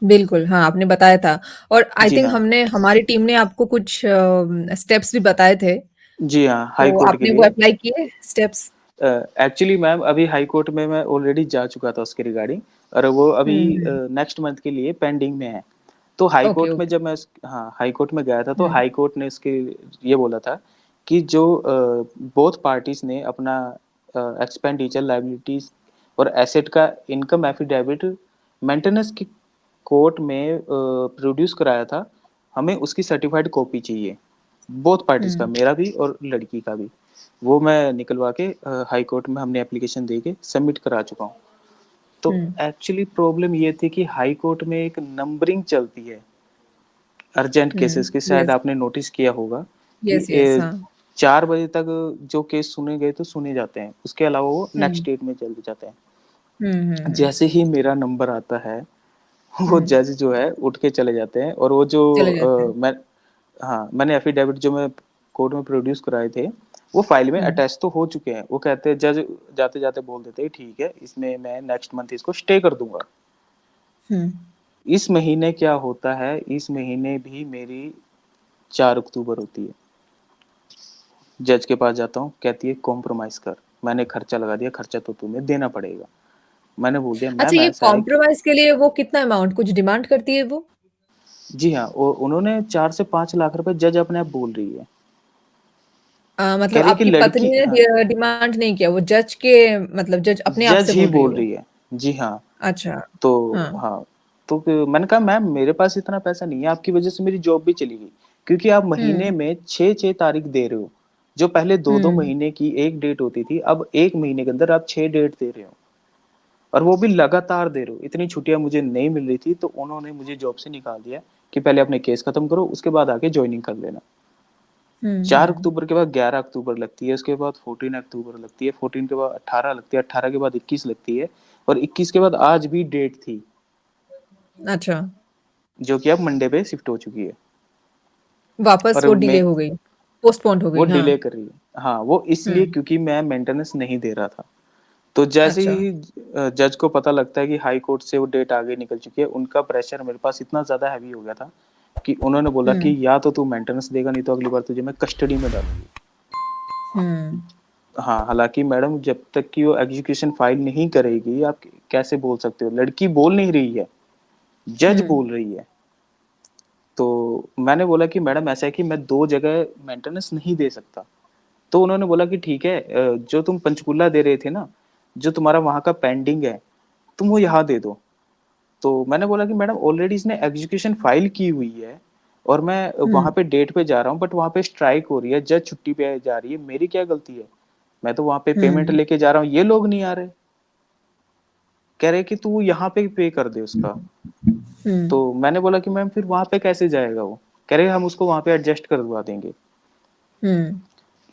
बिल्कुल, हाँ, आपने बताया था। और आई जी थिंक हाँ। हमने हमारी टीम ने आपको कुछ स्टेप्स भी बताए थे, जी हाँ, हाई तो कोर्ट के आपने वो लिए। अप्लाई किए स्टेप्स? एक्चुअली मैम अभी हाई कोर्ट में मैं ऑलरेडी जा चुका था उसके रिगार्डिंग, और वो अभी हम्म। नेक्स्ट मंथ के लिए पेंडिंग में है। तो हाई ओके कोर्ट में ओके। जब मैं हाँ, हाई कोर्ट में गया था, तो हम्म हाई कोर्ट ने इसके ये बोला था कि जो बोथ पार्टीज ने अपना एक्सपेंडिचर लायबिलिटीज और एसेट का इनकम एफिडेविट मेंटेनेंस की कोर्ट में प्रोड्यूस कराया था, हमें उसकी सर्टिफाइड कॉपी चाहिए, बोथ पार्टीज का, हम्म मेरा भी और लड़की का भी। वो मैं निकलवा के हाई कोर्ट में हमने एप्लीकेशन दे के सबमिट करा चुका हूँ। तो हम्म। एक्चुअली प्रॉब्लम ये थी कि हाई कोर्ट में एक नंबरिंग चलती है अर्जेंट केसेस की, शायद यस आपने नोटिस किया होगा कि यस यस। हाँ। 4 बजे तक जो केस सुने गए तो सुने जाते हैं, उसके अलावा वो नेक्स्ट हम्म डेट में चले जाते हैं। हम्म। जैसे ही मेरा नंबर आता है, वो हम्म। जज जो है उठ के चले जाते हैं, और वो जो चले जाते हैं। मैं हाँ, मैंने एफिडेविट जो मैं कोर्ट में प्रोड्यूस कराए थे, वो फाइल में हम्म अटैच तो हो चुके हैं। वो कहते हैं, जज जाते जाते बोल देते हैं ठीक है, इसमें मैं नेक्स्ट मंथ इसको स्टे कर दूंगा। हम्म। इस महीने क्या होता है, इस महीने भी मेरी 4 अक्टूबर होती है। जज के पास जाता हूँ, कहती है कॉम्प्रोमाइज कर, मैंने खर्चा लगा दिया, खर्चा तो तुम्हें देना पड़ेगा। मैंने बोल दिया अच्छा, मैम ये ऐसा है कि कॉम्प्रोमाइज के लिए वो कितना अमाउंट कुछ डिमांड करती है वो? जी हाँ, उन्होंने 4 से 5 लाख रुपए जज अपने आप बोल रही है। मतलब कह रही है कि आपकी पत्नी लड़की, ने हाँ, डिमांड नहीं किया, वो जज के, मतलब जज अपने आप जज से ही बोल रही बोल हो? रही है। जी हाँ। अच्छा। तो हाँ। हाँ, तो मैंने कहा मैम मेरे पास इतना पैसा नहीं है, आपकी वजह से मेरी जॉब भी चली गई, क्योंकि आप महीने हुँ, में 6 6 तारीख दे रहे हो। जो पहले 2 2 हुँ, महीने की एक डेट होती थी, अब एक महीने के अंदर आप 6 डेट दे रहे हो, और वो भी लगातार दे रहे हो। इतनी छुट्टियां मुझे नहीं मिल रही थी, तो उन्होंने मुझे जॉब से निकाल दिया कि पहले अपने केस खत्म करो, उसके बाद आके ज्वाइनिंग कर लेना। हुँ, 4 अक्टूबर के बाद 11 अक्टूबर लगती है, उसके बाद 14 अक्टूबर लगती है, 14 के बाद 18 लगती है, 18 के बाद 21 लगती है, और 21 के बाद आज भी डेट थी, अच्छा, जो कि अब मंडे पे शिफ्ट हो चुकी है। वापस और वो मैं डिले हो गई, पोस्टपोन्ड हो वो गई, हाँ। डिले कर रही है, हाँ, वो इसलिए हुँ, क्योंकि मैं मेंटेनेंस नहीं दे रहा था। तो जैसे अच्छा, ही जज को पता लगता है कि हाई कोर्ट से वो डेट आगे निकल चुकी है, उनका प्रेशर मेरे पास इतना ज्यादा हैवी हो गया था कि उन्होंने बोला हुँ, कि या तो तू मेंटेनेंस देगा, नहीं तो अगली बार तुझे मैं कस्टडी में डालूंगी। हुँ, हाँ, हालांकि मैडम जब तक कि वो एग्जीक्यूशन फाइल नहीं करेगी, आप कैसे बोल सकते हो? लड़की बोल नहीं रही है, जज हुँ, बोल रही है। तो मैंने बोला कि मैडम ऐसा है कि मैं 2 जगह मेंटेनेंस नहीं दे सकता। तो उन्होंने बोला कि ठीक है, जो तुम पंचकूला दे रहे थे ना, जो तुम्हारा वहां का पेंडिंग है, तुम वो यहाँ दे दो। तो मैंने बोला कि मैडम ऑलरेडी इसने एग्जीक्यूशन फाइल की हुई है और मैं वहां हम्म पे डेट पे जा रहा हूँ, बट वहां पे स्ट्राइक हो रही है, जज छुट्टी पे जा रही है, मेरी क्या गलती है? मैं तो वहां पे पेमेंट हम्म लेके जा रहा हूँ, ये लोग नहीं आ रहे। कह रहे कि तू यहाँ पे पे कर दे उसका। हम्म तो मैंने बोला कि मैम फिर वहां पे कैसे जाएगा वो? कह रहे हम उसको वहां पे एडजस्ट करवा देंगे। हम्म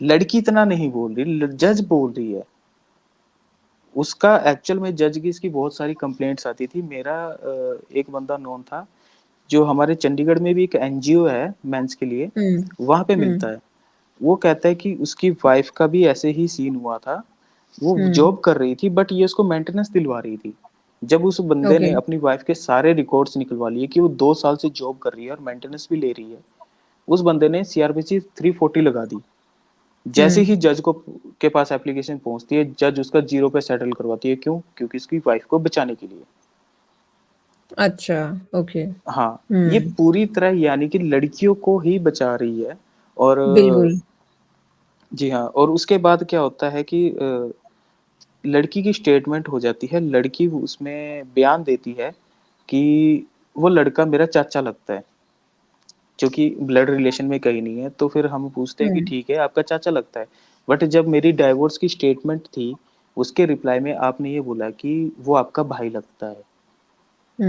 लड़की इतना नहीं बोल रही, जज बोल रही है। उसका एक्चुअल में जज की इसकी बहुत सारी कंप्लेंट्स आती थी। मेरा एक बंदा नोन था जो हमारे चंडीगढ़ में भी एक एनजीओ है मेंस के लिए, हम्म वहां पे हम्म मिलता है। वो कहता है कि उसकी वाइफ का भी ऐसे ही सीन हुआ था। वो हम्म जॉब कर रही थी बट ये उसको मेंटेनेंस दिलवा रही थी। जब उस बंदे ओके ने अपनी वाइफ के सारे रिकॉर्ड्स निकलवा लिए कि वो 2 साल से जॉब कर रही है और मेंटेनेंस भी ले रही है, उस बंदे ने सीआरपीसी 340 लगा दी। जैसे हम्म ही जज को के पास एप्लीकेशन पहुंचती है, जज उसका 0 पे सेटल करवाती है। क्यों? क्योंकि उसकी वाइफ को बचाने के लिए। अच्छा ओके हाँ, ये हम्म पूरी तरह यानी कि लड़कियों को ही बचा रही है। और बिल्कुल जी हाँ, और उसके बाद क्या होता है कि लड़की की स्टेटमेंट हो जाती है। लड़की उसमें बयान देती है कि वो लड़का मेरा चाचा लगता है, जो कि ब्लड रिलेशन में कहीं नहीं है। तो फिर हम पूछते हैं कि हम्म ठीक है आपका चाचा लगता है, बट जब मेरी डाइवोर्स की स्टेटमेंट थी, उसके रिप्लाई में आपने ये बोला कि वो आपका भाई लगता है।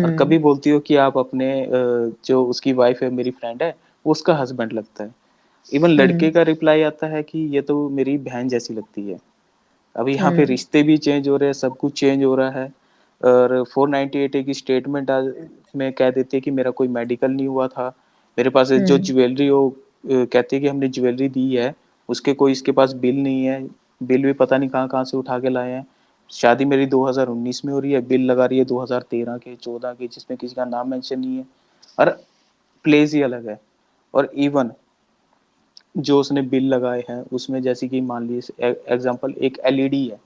और हम्म कभी बोलती हो कि आप अपने जो उसकी वाइफ है, मेरी फ्रेंड है, वो उसका हस्बैंड लगता है। इवन लड़के हम्म का रिप्लाई आता है कि ये तो मेरी बहन जैसी लगती है। अब यहाँ पे हम्म रिश्ते भी चेंज हो रहे हैं, सब कुछ चेंज हो रहा है। और 498 की स्टेटमेंट आज में कह देती है कि मेरा कोई मेडिकल नहीं हुआ था। मेरे पास जो हम्म ज्वेलरी हो, कहती है कि हमने ज्वेलरी दी है, उसके कोई इसके पास बिल नहीं है। बिल भी पता नहीं कहाँ कहाँ से उठा के लाए हैं। शादी मेरी 2019 में हो रही है, बिल लगा रही है 2013 के 14 के, जिसमें किसी का नाम मेंशन नहीं है। और प्लेस ही अलग है। और इवन जो उसने बिल लगाए हैं उसमें, जैसे कि मान लीजिए एग्जांपल, एक एलईडी है।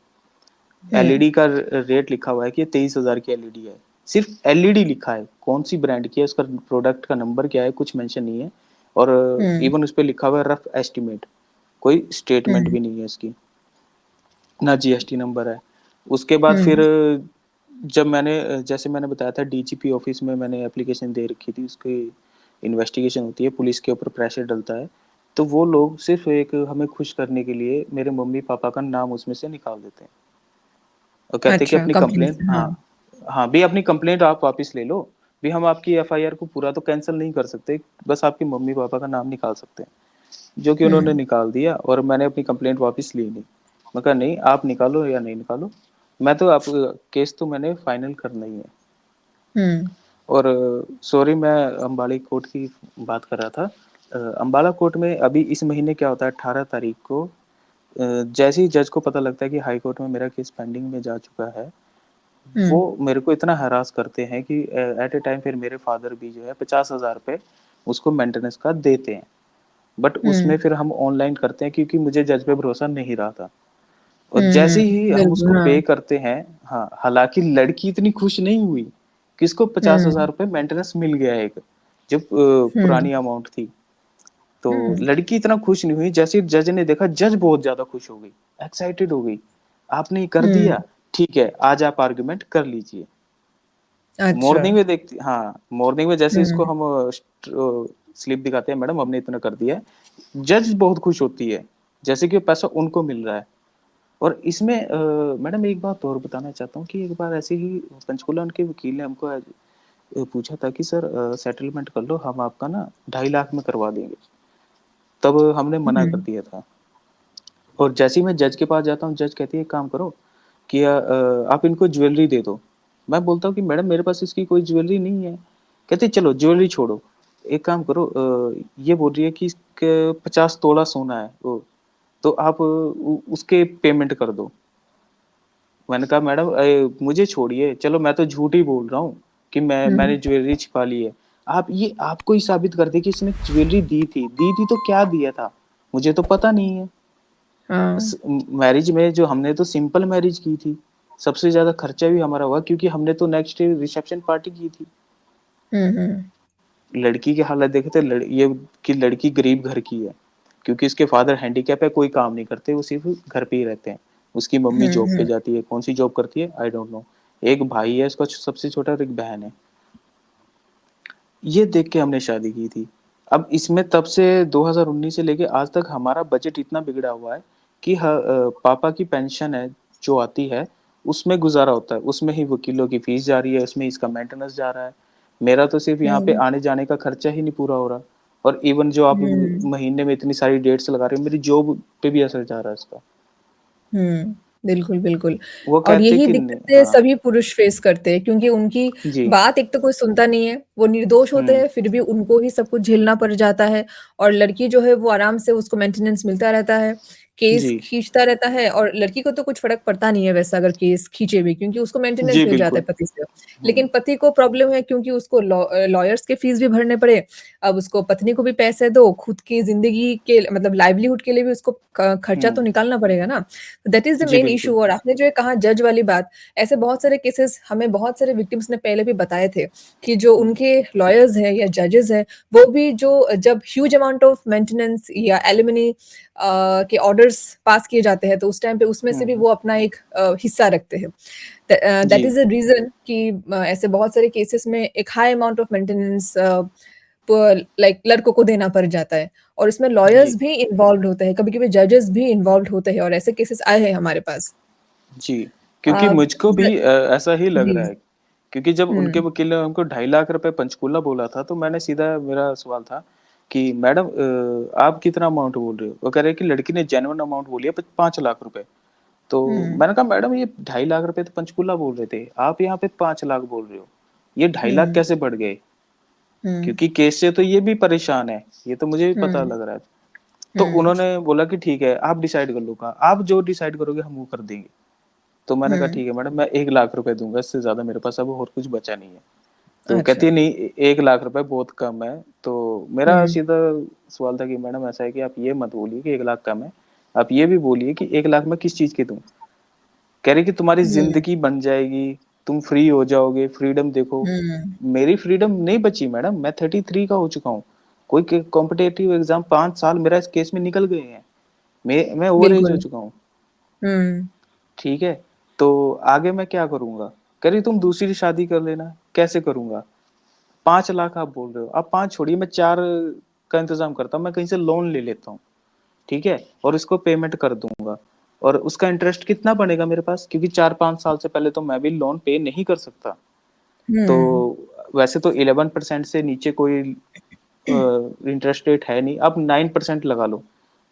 हम्म एलईडी का रेट लिखा हुआ है कि 23,000 की एलईडी है। सिर्फ एलईडी लिखा है, कौन सी ब्रांड की है, उसका प्रोडक्ट का नंबर क्या है, कुछ मेंशन नहीं है। और हम्म इवन उस पर लिखा हुआ है रफ एस्टिमेट, कोई स्टेटमेंट हम्म भी नहीं है इसकी, ना जीएसटी नंबर है। उसके बाद फिर हम्म जब मैंने जैसे मैंने बताया था, डीजीपी ऑफिस में मैंने एप्लीकेशन दे रखी थी, उसकी इन्वेस्टिगेशन होती है, पुलिस के ऊपर प्रेशर डलता है। तो वो लोग सिर्फ एक हमें खुश करने के लिए मेरे मम्मी पापा का नाम उसमें से निकाल देते हैं और कहते हैं कि अच्छा अपनी कंप्लीट कंप्लेंट, हाँ हाँ हाँ भी अपनी कंप्लेंट आप वापस ले लो। भी हम आपकी एफआईआर को पूरा तो कैंसिल नहीं कर सकते, बस आपके मम्मी पापा का नाम निकाल सकते हैं। जो कि उन्होंने हम्म निकाल दिया और मैंने अपनी कंप्लेंट वापस ली नहीं। मैं कहा नहीं, आप निकालो या नहीं निकालो, मैं तो आप केस तो मैंने फाइनल करना ही है। हम्म और सॉरी, मैं अम्बाला कोर्ट की बात कर रहा था। अम्बाला कोर्ट में अभी इस महीने क्या होता है, 18 तारीख को जैसे ही जज को पता लगता है कि हाई कोर्ट में मेरा केस पेंडिंग में जा चुका है, वो हम्म मेरे को इतना हरास करते हैं कि एट ए टाइम फिर मेरे फादर भी जो है 50,000 पे उसको मेंटेनेंस का देते हैं। बट उसमें फिर हम ऑनलाइन करते हैं क्योंकि मुझे जज पे भरोसा नहीं रहा था। और जैसे ही हम उसको बिल्कुल हाँ पे करते हैं, हाँ, हालांकि लड़की इतनी खुश नहीं हुई कि इसको 50,000 हम्म रुपये मेंटेनेंस मिल गया है, एक जो हम्म पुरानी अमाउंट थी। तो हम्म लड़की इतना खुश नहीं हुई। जैसे जज ने देखा, जज बहुत ज्यादा खुश हो गई, एक्साइटेड हो गई। आपने कर हम्म दिया, ठीक है, आज आप आर्गुमेंट कर लीजिए। अच्छा मॉर्निंग में देखती, हाँ, मॉर्निंग में जैसे इसको हम्म हम स्लिप दिखाते हैं, मैडम हमने इतना कर दिया है, जज बहुत खुश होती है, जैसे कि पैसा उनको मिल रहा है। और इसमें मैडम एक बात और बताना चाहता हूँ कि एक बार ऐसे ही पंचकुला के वकील ने हमको पूछा था कि सर सेटलमेंट कर लो, हम आपका ना 2.5 लाख में करवा देंगे। तब हमने मना कर हम्म दिया था। और जैसे ही मैं जज के पास जाता हूँ, जज कहती है एक काम करो कि आप इनको ज्वेलरी दे दो। मैं बोलता हूँ कि मैडम मेरे पास इसकी कोई ज्वेलरी नहीं है। कहती चलो ज्वेलरी छोड़ो, एक काम करो, ये बोल रही है कि इसके 50 तोला सोना है वो, तो आप उसके पेमेंट कर दो। मैंने कहा मैडम मुझे छोड़िए, चलो मैं तो झूठ ही बोल रहा हूँ कि मैंने हम्म ज्वेलरी छिपा ली है। आप ये आपको ही साबित कर दे कि इसने ज्वेलरी दी थी तो क्या दिया था, मुझे तो पता नहीं है। हाँ मैरिज में जो हमने तो सिंपल मैरिज की थी, सबसे ज्यादा खर्चा भी हमारा हुआ क्योंकि हमने तो नेक्स्ट डे रिसेप्शन पार्टी की थी। हम्म लड़की की हालत देखे तो ये कि लड़की गरीब घर की है, क्योंकि उसके फादर हैंडीकैप है, कोई काम नहीं करते, वो सिर्फ घर पे ही रहते हैं। उसकी मम्मी जॉब पे हम्म जाती है, कौन सी जॉब करती है आई डोंट नो। एक भाई है, उसका सबसे छोटा, और एक बहन है। ये देख के हमने शादी की थी। अब इसमें तब से 2019 से लेके आज तक हमारा बजट इतना बिगड़ा हुआ है कि पापा की पेंशन है जो आती है, उसमें गुजारा होता है, उसमें ही वकीलों की फीस जा रही है, उसमें इसका मेंटेनेंस जा रहा है। मेरा तो सिर्फ यहाँ पे हम्म। आने जाने का खर्चा ही नहीं पूरा हो रहा। और इवन जो आप हम्म। महीने में इतनी सारी डेट्स लगा रहे हो, मेरी जॉब पे भी असर जा रहा है इसका। हुँ, बिल्कुल, बिल्कुल। वो और कहते यही कि दिक्कतें हाँ। सभी पुरुष फेस करते हैं क्योंकि उनकी जी। बात एक तो कोई सुनता नहीं है, वो निर्दोष होते हम्म। हैं, फिर भी उनको ही सब कुछ झेलना पड़ जाता है और लड़की जो है वो आराम से उसको मेंटेनेंस मिलता रहता है, केस जी। खींचता रहता है और लड़की को तो कुछ फ़र्क पड़ता नहीं है वैसा अगर केस खींचे भी क्योंकि उसको मेंटेनेंस जी मिल जाता है बिल्कुल। पति से। हम्म। लेकिन पति को प्रॉब्लम है क्योंकि उसको लॉयर्स के फीस भी भरने पड़े, अब उसको पत्नी को भी पैसे दो, खुद की ज़िंदगी के मतलब लाइवलीहुड के लिए भी उसको क खर्चा तो हम्म। निकालना पड़ेगा ना। दैट इज़ द जी मेन बिल्कुल। इश्यू और आपने जो ये कहा जज वाली बात, ऐसे बहुत सारे केसेज़ हमें बहुत सारे विक्टिम्स ने पहले भी बताए थे कि जो हम्म। उनके लॉयर्स हैं या जजेस हैं, वो भी जो जब ह्यूज अमाउंट ऑफ मेंटेनेंस या एलिमनी के ऑर्डर्स पास किए जाते हैं, तो उस टाइम पे उसमें से भी हम्म। वो अपना एक हिस्सा रखते हैं। जी। दैट इज़ द रीज़न कि ऐसे बहुत सारे केसेस में एक high amount of maintenance like लड़कों को देना पड़ जाता है और इसमें लॉयर्स जी। भी इन्वॉल्व्ड होते हैं, कभी-कभी जजेस भी इन्वॉल्व्ड होते हैं और ऐसे केसेस आए हैं हमारे पास। जी, क्योंकि अ, मुझको ज भी ऐसा ही लग जी। रहा है। क्योंकि जब उनके हुँ, वकील ने हमको 2.5 लाख रुपए पंचकूला बोला था, तो मैंने सीधा, मेरा सवाल था कि मैडम आप कितना अमाउंट बोल रहे हो? वो कह रहे हैं कि लड़की ने जेन्युइन अमाउंट बोली है 5 लाख रुपए। तो हुँ, मैंने कहा मैडम ये 2.5 लाख रुपए तो पंचकूला बोल रहे थे, आप यहाँ पे 5 लाख बोल रहे हो। ये 2.5 लाख हुँ, कैसे बढ़ गए? हुँ, क्योंकि केस से तो ये भी परेशान है, ये तो मुझे भी पता हुँ, लग रहा है। तो हुँ, उन्होंने बोला कि ठीक है, आप डिसाइड कर लो, कहा आप जो डिसाइड करोगे हम वो कर देंगे। तो मैंने कहा हुँ, ठीक है मैडम, मैं 1 लाख रुपए दूंगा, इससे ज्यादा मेरे पास अब और कुछ बचा नहीं है। तो अच्छा। कहती है नहीं, 1 लाख रुपए बहुत कम है। तो मेरा हुँ, सीधा सवाल था कि मैडम ऐसा है कि आप ये मत बोलिए कि 1 लाख कम है, आप ये भी बोलिए कि 1 लाख में किस चीज की दूं। कह रही कि तुम्हारी हुँ, जिंदगी बन जाएगी, तुम फ्री हो जाओगे, फ्रीडम देखो। हुँ, मेरी फ्रीडम नहीं बची मैडम, मैं 33 का हो चुका हूँ। कोई कॉम्पिटेटिव एग्जाम 5 साल मेरा इस केस में निकल गए हैं। मैं ओवर एज हो बिल्कुल। चुका हूँ। हुँ, ठीक है, तो आगे मैं क्या करूंगा? कह रही तुम दूसरी शादी कर लेना। कैसे करूंगा? 5 लाख आप बोल रहे हो, आप पांच छोड़िए, मैं चार का इंतजाम करता हूँ, मैं कहीं से लोन ले लेता हूँ। ठीक है, और इसको पेमेंट कर दूंगा। और उसका इंटरेस्ट कितना बनेगा मेरे पास, क्योंकि 4-5 साल से पहले तो मैं भी लोन पे नहीं कर सकता। तो हुँ, वैसे तो 11% से नीचे कोई इंटरेस्ट रेट है नहीं, अब 9% लगा लो।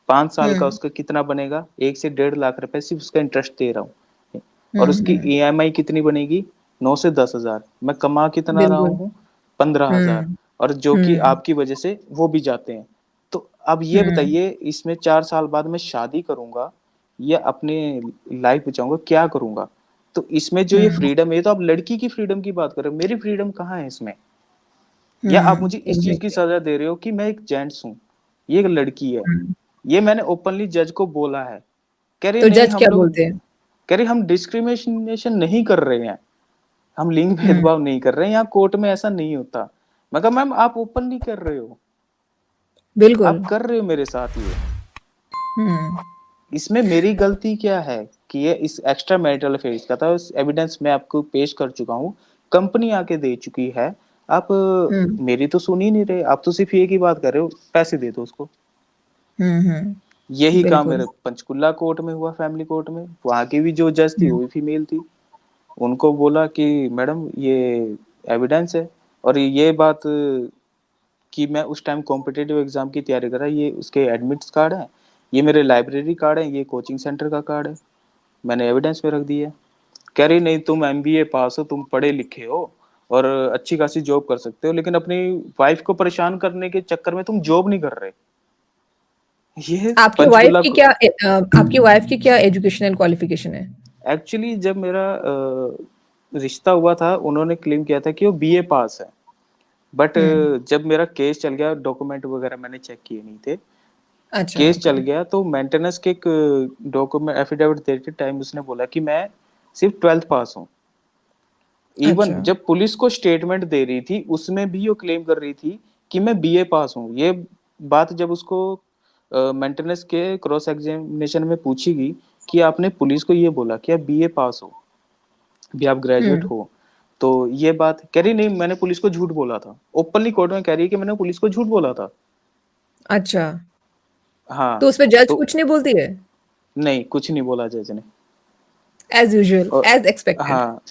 5 साल का हुँ, उसका कितना बनेगा? 1 से 1.5 लाख रुपए सिर्फ उसका इंटरेस्ट दे रहा हूँ। और हुँ, उसकी हुँ, ईएमआई कितनी बनेगी? 9 से 10 हजार। मैं कमा कितना रहा बिल्कुल। हूँ? 15 हजार। हुँ, और जो कि हुँ, आपकी वजह से वो भी जाते हैं। तो अब ये हुँ, बताइए, इसमें 4 साल बाद मैं शादी करूंगा या अपने लाइफ बचाऊंगा, क्या करूंगा? तो इसमें जो ये हुँ, फ्रीडम है, ये तो आप लड़की की फ्रीडम की बात कर रहे हो, मेरी फ्रीडम कहाँ है इसमें? या आप हुँ, मुझे इस चीज की एग्ज़ैक्टली। सजा दे रहे हो कि मैं एक जेंट्स हूँ, ये एक लड़की है। हुँ, ये मैंने ओपनली जज को बोला है। कह रही तो नहीं, जज हम क्या लोग, बोलते हैं? कह रही हम डिस्क्रिमिनेशन नहीं कर रहे हैं, हम लिंग हुँ, भेदभाव नहीं कर रहे हैं, यहाँ कोर्ट में ऐसा नहीं होता। मैं कहा मैम आप ओपनली कर रहे हो, बिल्कुल। आप कर रहे हो मेरे साथ ये। हुँ, इसमें मेरी गलती क्या है कि ये इस एक्स्ट्रा मैरिटल अफेयर्स का था, उस एविडेंस मैं आपको पेश कर चुका हूँ, कंपनी आके दे चुकी है। आप हुँ, मेरी तो सुन ही नहीं रहे, आप तो सिर्फ एक ही बात कर रहे हो, पैसे दे दो उसको। हुँ, हुँ, यही काम बिल्कुल। मेरे पंचकुला कोर्ट में हुआ, फैमिली कोर्ट में। वहां की भी जो जज थी हुँ, वो भी फीमेल थी। उनको बोला कि मैडम ये एविडेंस है, और ये बात कि मैं उस टाइम कॉम्पिटेटिव एग्जाम की तैयारी कर रहा, ये उसके एडमिट्स कार्ड है, ये मेरे लाइब्रेरी कार्ड है, ये कोचिंग सेंटर का कार्ड है, मैंने एविडेंस पे रख दिया। कह रही नहीं, तुम एमबीए पास हो, तुम पढ़े लिखे हो और अच्छी खासी जॉब कर सकते हो, लेकिन अपनी वाइफ को परेशान करने के चक्कर में तुम जॉब नहीं कर रहे। ये पंचकुला को आपकी वाइफ की क्या एजुकेशनल क्वालिफ़िकेशन है? एक्चुअली जब मेरा रिश्ता हुआ था, उन्होंने क्लेम किया था कि वो बीए पास है। बट हुँ, जब मेरा केस चल गया, डॉक्यूमेंट वगैरह मैंने चेक किए नहीं थे, अच्छा, केस ओके। चल गया, तो मेंटेनेंस के एक डॉक्यूमेंट एफिडेविट देते टाइम उसने बोला कि मैं सिर्फ 12th पास हूँ। इवन अच्छा, जब पुलिस को स्टेटमेंट दे रही थी, उसमें भी वो क्लेम कर रही थी कि मैं बीए पास हूँ। ये बात जब उसको मेंटेनेंस के क्रॉस एग्जामिनेशन में पूछी गई कि आपने पुलिस को ये बोला कि आप बीए पास हो, भी आप ग्रेजुएट हुँ, हो। तो ये बात कह रही नहीं मैंने पुलिस को झूठ बोला था। ओपनली कोर्ट में कह रही है कि मैंने पुलिस को झूठ बोला था। अच्छा। हाँ, तो उसपे जज तो कुछ नहीं बोलती है? नहीं कुछ नहीं बोला जज ने। एज़ यूजुअल, और एज़ एक्सपेक्टेड। हाँ,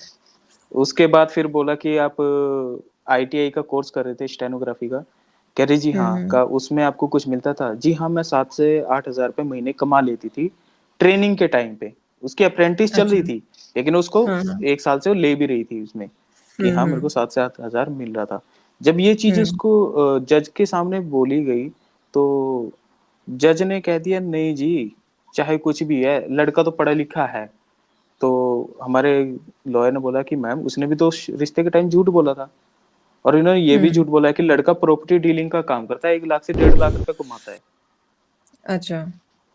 उसके बाद फिर बोला कि आप आईटीआई का कोर्स कर रहे थे स्टेनोग्राफी का। कह रही जी हुँ, हाँ, हुँ। का उसमें आपको कुछ मिलता था? जी हाँ, मैं 7 से 8,000 रुपए महीने कमा लेती थी, ट्रेनिंग के टाइम पे। उसकी अप्रेंटिस चल रही अच्छा। थी, लेकिन उसको हाँ, हाँ। 1 साल से वो ले भी रही थी उसमें, कि हुँ, हाँ, मेरे को हुँ। 7 से 8,000 मिल रहा था। जब ये चीज़ हुँ, उसको जज के सामने बोली गई, तो जज ने कह दिया नहीं जी, चाहे कुछ भी है, लड़का तो पढ़ा लिखा है। तो हमारे लॉयर ने बोला कि मैम उसने भी तो रिश्ते के टाइम झूठ बोला था और इन्होंने ये भी हुँ। झूठ बोला है कि लड़का प्रॉपर्टी डीलिंग का काम करता है 1 लाख से 1.5 लाख रुपए कमाता है। अच्छा।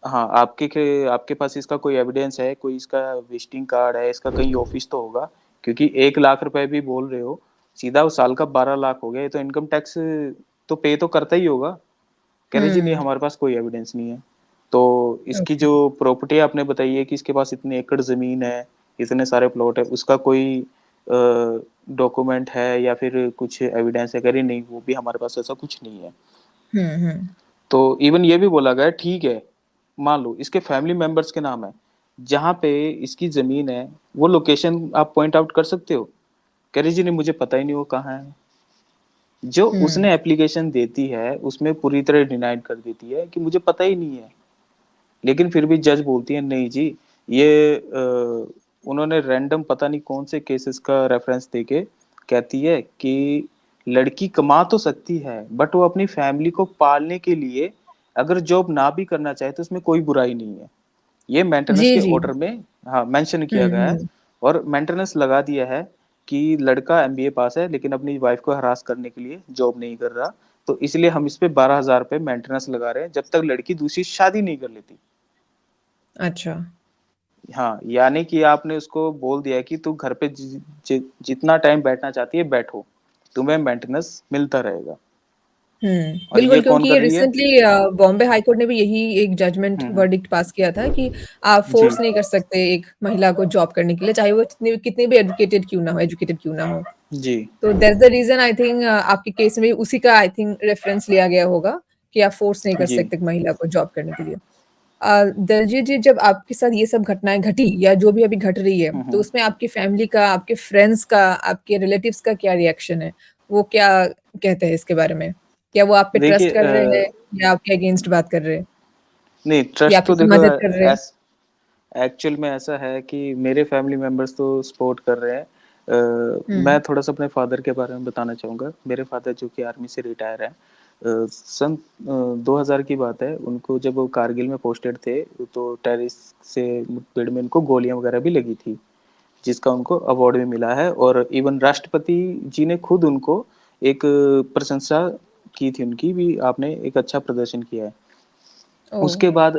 हाँ, आपके पास इसका कोई एविडेंस है, कोई इसका विज़िटिंग कार्ड है, इसका कहीं ऑफिस तो होगा क्योंकि 1 लाख रुपए भी बोल रहे हो, सीधा वो साल का 12 लाख हो गया, ये तो इनकम टैक्स तो पे तो करता ही होगा। कह रहे जी नहीं हुँ, हमारे पास कोई एविडेंस नहीं है। तो इसकी ओके। जो प्रॉपर्टी आपने बताई है कि इसके पास इतने एकड़ ज़मीन है, इतने सारे प्लॉट है, उसका कोई डॉक्यूमेंट है या फिर कुछ एविडेंस है? कह रही नहीं वो भी हमारे पास ऐसा कुछ नहीं है। हुँ, हुँ। तो इवन ये भी बोला गया ठीक है, मान लो इसके फैमिली मेंबर्स के नाम है, जहाँ पे इसकी ज़मीन है, वो लोकेशन आप पॉइंट आउट कर सकते हो? कह रही जी नहीं मुझे पता ही नहीं वो कहाँ है। जो हुँ, उसने एप्लीकेशन देती है, उसमें पूरी तरह डिनाइड कर देती है कि मुझे पता ही नहीं है। लेकिन फिर भी जज बोलती है नहीं जी, ये उन्होंने रैंडम पता नहीं कौन से केसेस का रेफरेंस देके कहती है कि लड़की कमा तो सकती है, बट वो अपनी फैमिली को पालने के लिए अगर जॉब ना भी करना चाहे तो उसमें कोई बुराई नहीं है। ये मेंटेनेंस जी, के जी। ऑर्डर में हाँ, मेंशन हुँ, किया गया है हुँ। और मेंटेनेंस लगा दिया है कि लड़का एमबीए पास है लेकिन अपनी वाइफ को हरास करने के लिए जॉब नहीं कर रहा, तो इसलिए हम इस पे 12,000 रुपए मेंटेनेंस लगा रहे हैं जब तक लड़की दूसरी शादी नहीं कर लेती। अच्छा। हाँ, यानी कि आपने उसको बोल दिया है कि तू घर पे जितना टाइम बैठना चाहती है बैठो, तुम्हें मेंटेनेंस मिलता रहेगा। हुँ, और ये बिल्कुल कौन क्योंकि कर रही है? रिसेंटली बॉम्बे हाई कोर्ट ने भी यही एक जजमेंट हुँ, हुँ। वर्डिक्ट पास किया था कि आप जी, फ़ोर्स नहीं कर सकते एक महिला को जॉब करने के लिए, चाहे वो कितनी भी एजुकेटेड क्यों ना हो। जी, तो that's the reason I think आपके केस में उसी का आई थिंक रेफरेंस लिया गया होगा कि आप फ़ोर्स नहीं कर जी। सकते एक महिला को जॉब करने के लिए। दलजीत जी जब आपके साथ ये सब घटनाएँ घटी या जो भी अभी घट रही है, हुँ, तो हुँ। उसमें आपकी फैमिली का, आपके फ्रेंड्स का, आपके रिलेटिव्स का क्या रिएक्शन है? वो क्या कहते हैं इसके बारे में? क्या वो आप पे देखिए ट्रस्ट कर रहे हैं या आपके अगेंस्ट बात कर रहे हैं नहीं या ट्रस्ट आपकी तो कोई देखो मदद कर रहे हैं? एस एक्चुअल में ऐसा है कि मेरे फैमिली मेंबर्स तो सपोर्ट कर रहे हैं। हुँ, मैं थोड़ा-सा अपने फादर के बारे में बताना चाहूँगा। मेरे फादर जो कि आर्मी से रिटायर हैं। सन 2000 की बात है, उनको जब वो कारगिल में पोस्टेड थे, तो टेररिस्ट से मुठभेड़ में उनको गोलियाँ वगैरह भी लगी थी, जिसका उनको अवार्ड भी मिला है और इवन राष्ट्रपति जी ने खुद उनको एक प्रशंसा की थी उनकी भी, आपने एक अच्छा प्रदर्शन किया है। ओह! उसके बाद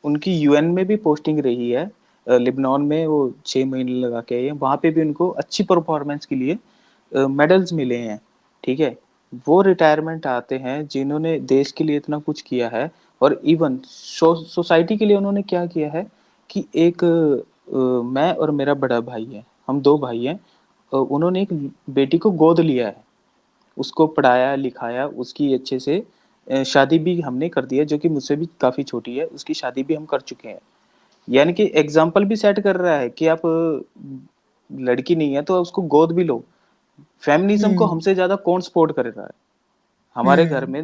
उनकी यूएन में भी पोस्टिंग रही है। लेबनान में वो 6 महीने लगा के आई हैं, वहाँ पे भी उनको अच्छी परफ़ॉर्मेंस के लिए मेडल्स मिले हैं, ठीक है? वो रिटायरमेंट आते हैं जिन्होंने देश के लिए इतना कुछ किया है और इवन सोसाइटी के लिए उन्होंने क्या किया है कि एक मैं और मेरा बड़ा भाई है, हम 2 भाई हैं। उन्होंने एक बेटी को गोद लिया है। उसको पढ़ाया, लिखाया, उसकी अच्छे से शादी भी हमने कर दी है, जो कि मुझसे भी काफ़ी छोटी है, उसकी शादी भी हम कर चुके हैं। यानी कि एग्ज़ाम्पल भी सेट कर रहा है कि आप लड़की नहीं है तो उसको गोद भी लो। फेमिनिज़्म को हुँ, हमसे ज़्यादा कौन सपोर्ट कर रहा है? हमारे घर हुँ, में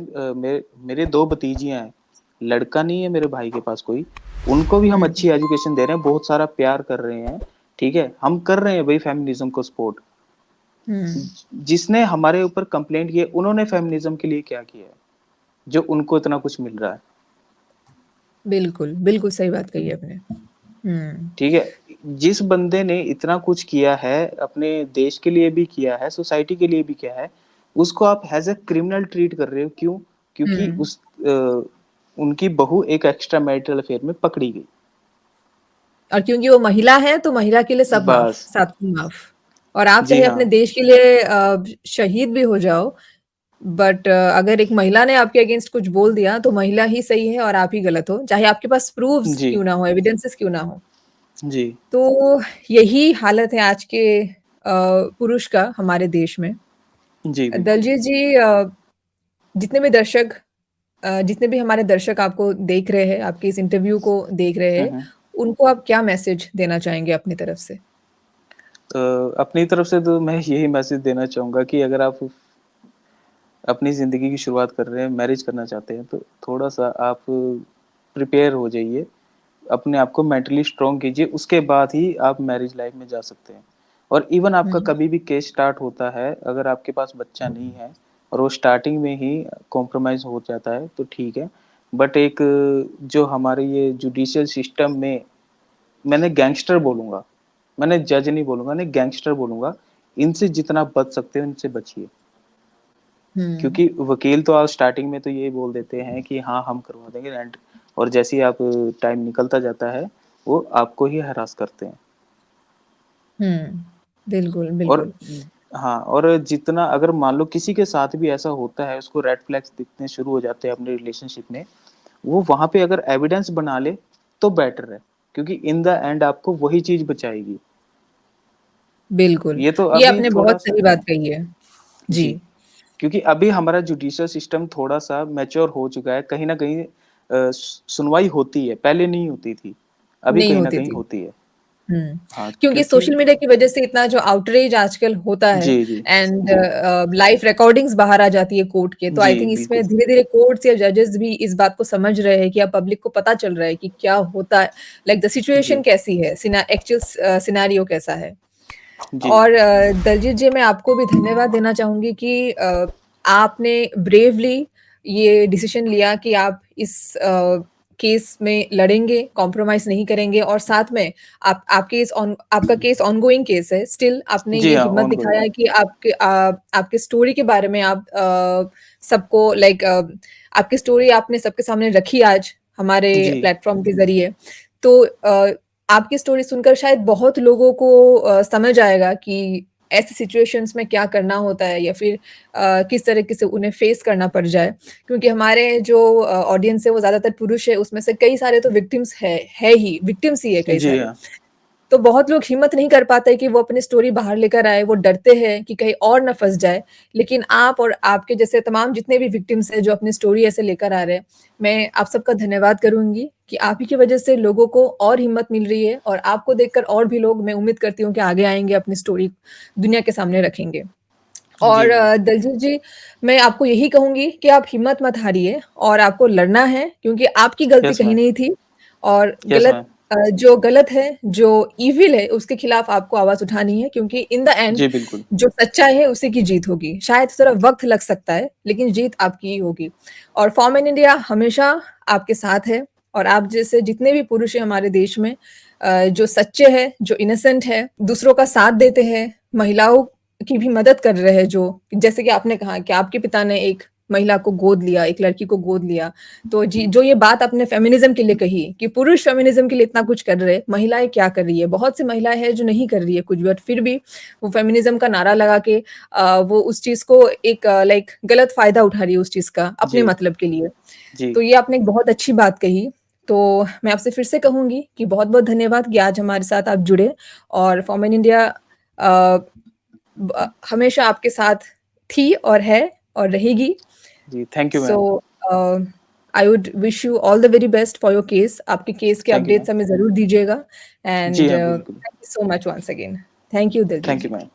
मेरे 2 भतीजियाँ हैं, लड़का नहीं है मेरे भाई के पास कोई, उनको भी हम हुँ, अच्छी एजुकेशन दे रहे हैं, बहुत सारा प्यार कर रहे हैं, ठीक है? हम कर रहे हैं भई फेमिनिज़्म को सपोर्ट। हुँ। जिसने हमारे ऊपर कंप्लेंट की है, उन्होंने फेमिनिज़्म के लिए क्या किया है, जो उनको इतना कुछ मिल रहा है, बिल्कुल, बिल्कुल सही बात कही आपने। हुँ, ठीक है? जिस बंदे ने इतना कुछ किया है, अपने देश के लिए भी किया है, सोसाइटी के लिए भी किया है, उसको आप एज़ अ क्रिमिनल ट्रीट कर रहे हो, क्यों? क्योंकि हुँ। उनकी बहू एक एक्स्ट्रा मैरिटल अफ़ेयर में पकड़ी गई। और क्योंकि वो महिला है, तो महिला के लिए सब माफ़, बस, सात खून माफ़। और आप जी चाहे अपने हाँ, देश के लिए शहीद भी हो जाओ, बट अगर एक महिला ने आपके अगेंस्ट कुछ बोल दिया, तो महिला ही सही है और आप ही गलत हो, चाहे आपके पास प्रूफ्स जी। क्यों ना हो, एविडेंसेस क्यों ना हो। जी। तो यही हालत है आज के पुरुष का हमारे देश में। जी, बिल्कुल। दलजीत जी, जितने भी हमारे दर्शक आपको देख रहे हैं, आपके इस इंटरव्यू को देख रहे हुँ, हैं, हुँ। उनको आप क्या मैसेज देना चाहेंगे अपनी तरफ से? अपनी तरफ से तो मैं यही मैसेज देना चाहूँगा कि अगर आप अपनी ज़िंदगी की शुरुआत कर रहे हैं, मैरिज करना चाहते हैं, तो थोड़ा-सा आप प्रिपेयर हो जाइए। अपने आप को मेंटली स्ट्रॉन्ग कीजिए, उसके बाद ही आप मैरिज लाइफ़ में जा सकते हैं। और इवन आपका हुँ, कभी भी केस स्टार्ट होता है, अगर आपके पास बच्चा नहीं है और वो स्टार्टिंग में ही कॉम्प्रोमाइज़ हो जाता है, तो ठीक है। बट एक जो हमारे ये जुडिशियल सिस्टम में मैंने गैंगस्टर बोलूँगा, मैंने जज नहीं बोलूँगा, नहीं गैंगस्टर बोलूँगा। इनसे जितना बच सकते हो, इनसे बचिए। हुँ, क्योंकि वकील तो आज स्टार्टिंग में तो यही बोल देते हैं कि हाँ, हम करवा देंगे एंड और जैसे ही आप टाइम निकलता जाता है, वो आपको ही हैरास करते हैं। हुँ। बिल्कुल, और बिल्कुल। हाँ, और जितना अगर मान लो किसी के साथ भी ऐसा होता है, उसको रेड फ्लैग्स दिखने शुरू हो जाते हैं अपने रिलेशनशिप में, वो वहाँ पे अगर एविडेंस बना ले, तो बेटर है। क्योंकि इन द एंड आपको वही चीज़ बचाएगी। बिल्कुल, ये तो ये अभी आपने बहुत थोड़ा-सा सही बात हाँ, कही है। जी, जी। क्योंकि अभी हमारा जुडिशियल सिस्टम थोड़ा-सा मैच्योर हो चुका है, कहीं न कहीं सुनवाई होती है, पहले नहीं होती थी, अभी नहीं कहीं न होती कहीं थी। होती है। हुँ, हाँ, क्योंकि क्योंकि सोशल मीडिया की वज़ह से इतना जो आउटरीच आजकल होता है जी, जी, एंड जी। लाइव रिकॉर्डिंग्स बाहर आ जाती है कोर्ट के, तो जी, आई थिंक इसमें बिल्कुल। धीरे-धीरे कोर्ट्स या जजेस भी इस बात को समझ रहे हैं कि अब पब्लिक को पता चल रहा है कि क्या होता है, लाइक द सिचुएशन जी, कैसी है, एक्चुअल सिनेरियो कैसा है। जी। और दलजीत जी, मैं आपको भी धन्यवाद देना चाहूँगी कि आपने ब्रेवली ये डिसीज़न लिया कि आप इस केस में लड़ेंगे, कॉम्प्रोमाइज़ नहीं करेंगे और साथ में आपका केस ऑनगोइंग केस है, स्टिल आपने जी ये हाँ, हिम्मत ऑनगोइंग दिखाया है। है कि आपके स्टोरी के बारे में आप सबको लाइक आपकी स्टोरी आपने सबके सामने रखी आज हमारे जी, प्लेटफ़ॉर्म के ज़रिए। तो आपकी स्टोरी सुनकर शायद बहुत लोगों को समझ आएगा कि ऐसी सिचुएशंस में क्या करना होता है या फिर किस तरीके से उन्हें फेस करना पड़ जाए। क्योंकि हमारे जो ऑडियंस है वो ज़्यादातर पुरुष है, उसमें से कई सारे तो विक्टिम्स ही है कई जी सारे। हाँ। तो बहुत लोग हिम्मत नहीं कर पाते कि वो अपनी स्टोरी बाहर लेकर आए, वो डरते हैं कि कहीं और ना फँस जाए। लेकिन आप और आपके जैसे तमाम जितने भी विक्टिम्स हैं जो अपनी स्टोरी ऐसे लेकर आ रहे हैं, मैं आप सबका धन्यवाद करूँगी कि आप ही की वजह से लोगों को और हिम्मत मिल रही है और आपको देखकर और भी लोग मैं उम्मीद करती हूँ कि आगे आएँगे, अपनी स्टोरी दुनिया के सामने रखेंगे। जी, और बिल्कुल। दलजीत जी, मैं आपको यही कहूँगी कि आप हिम्मत मत हारिए और आपको लड़ना है क्योंकि आपकी गलती यस कहीं मैम, नहीं थी और यस मैम। जो गलत है, जो इविल है, उसके खिलाफ आपको आवाज़ उठानी है क्योंकि इन द एंड जी, बिल्कुल। जो सच्चाई है, उसी की जीत होगी। शायद थोड़ा वक़्त लग सकता है, लेकिन जीत आपकी ही होगी और फॉर्म इन इंडिया हमेशा आपके साथ है और आप जैसे जितने भी पुरुष हैं हमारे देश में जो सच्चे हैं, जो इनोसेंट हैं, दूसरों का साथ देते हैं, महिलाओं की भी मदद कर रहे हैं जो जैसे कि आपने कहा कि आपके पिता ने एक महिला को गोद लिया, एक लड़की को गोद लिया। तो जी, जो ये बात आपने फेमिनिज़्म के लिए कही कि पुरुष फेमिनिज़्म के लिए इतना कुछ कर रहे हैं, महिलाएँ क्या कर रही है? बहुत सी महिलाएँ हैं जो नहीं कर रही है कुछ भी बट फिर भी वो फेमिनिज़्म का नारा लगा के वो उस चीज़ को एक लाइक गलत फ़ायदा उठा रही है उस चीज़ का अपने जी, मतलब के लिए। जी। तो ये आपने एक बहुत अच्छी बात कही। तो मैं आपसे फिर से कहूँगी कि बहुत-बहुत धन्यवाद कि आज हमारे साथ आप जुड़े और फॉर्म इन इंडिया अ, हमेशा आपके साथ थी और है और रहेगी। जी, thank you so ma'am. Uh, I would wish you all the very best for your case. आपके केस के थैंक यू मैम। अपडेट्स हमें ज़रूर दीजिएगा जी एंड हाँ, बिल्कुल। Thank you so much once again. Thank you Diljit thank you जी। मैम।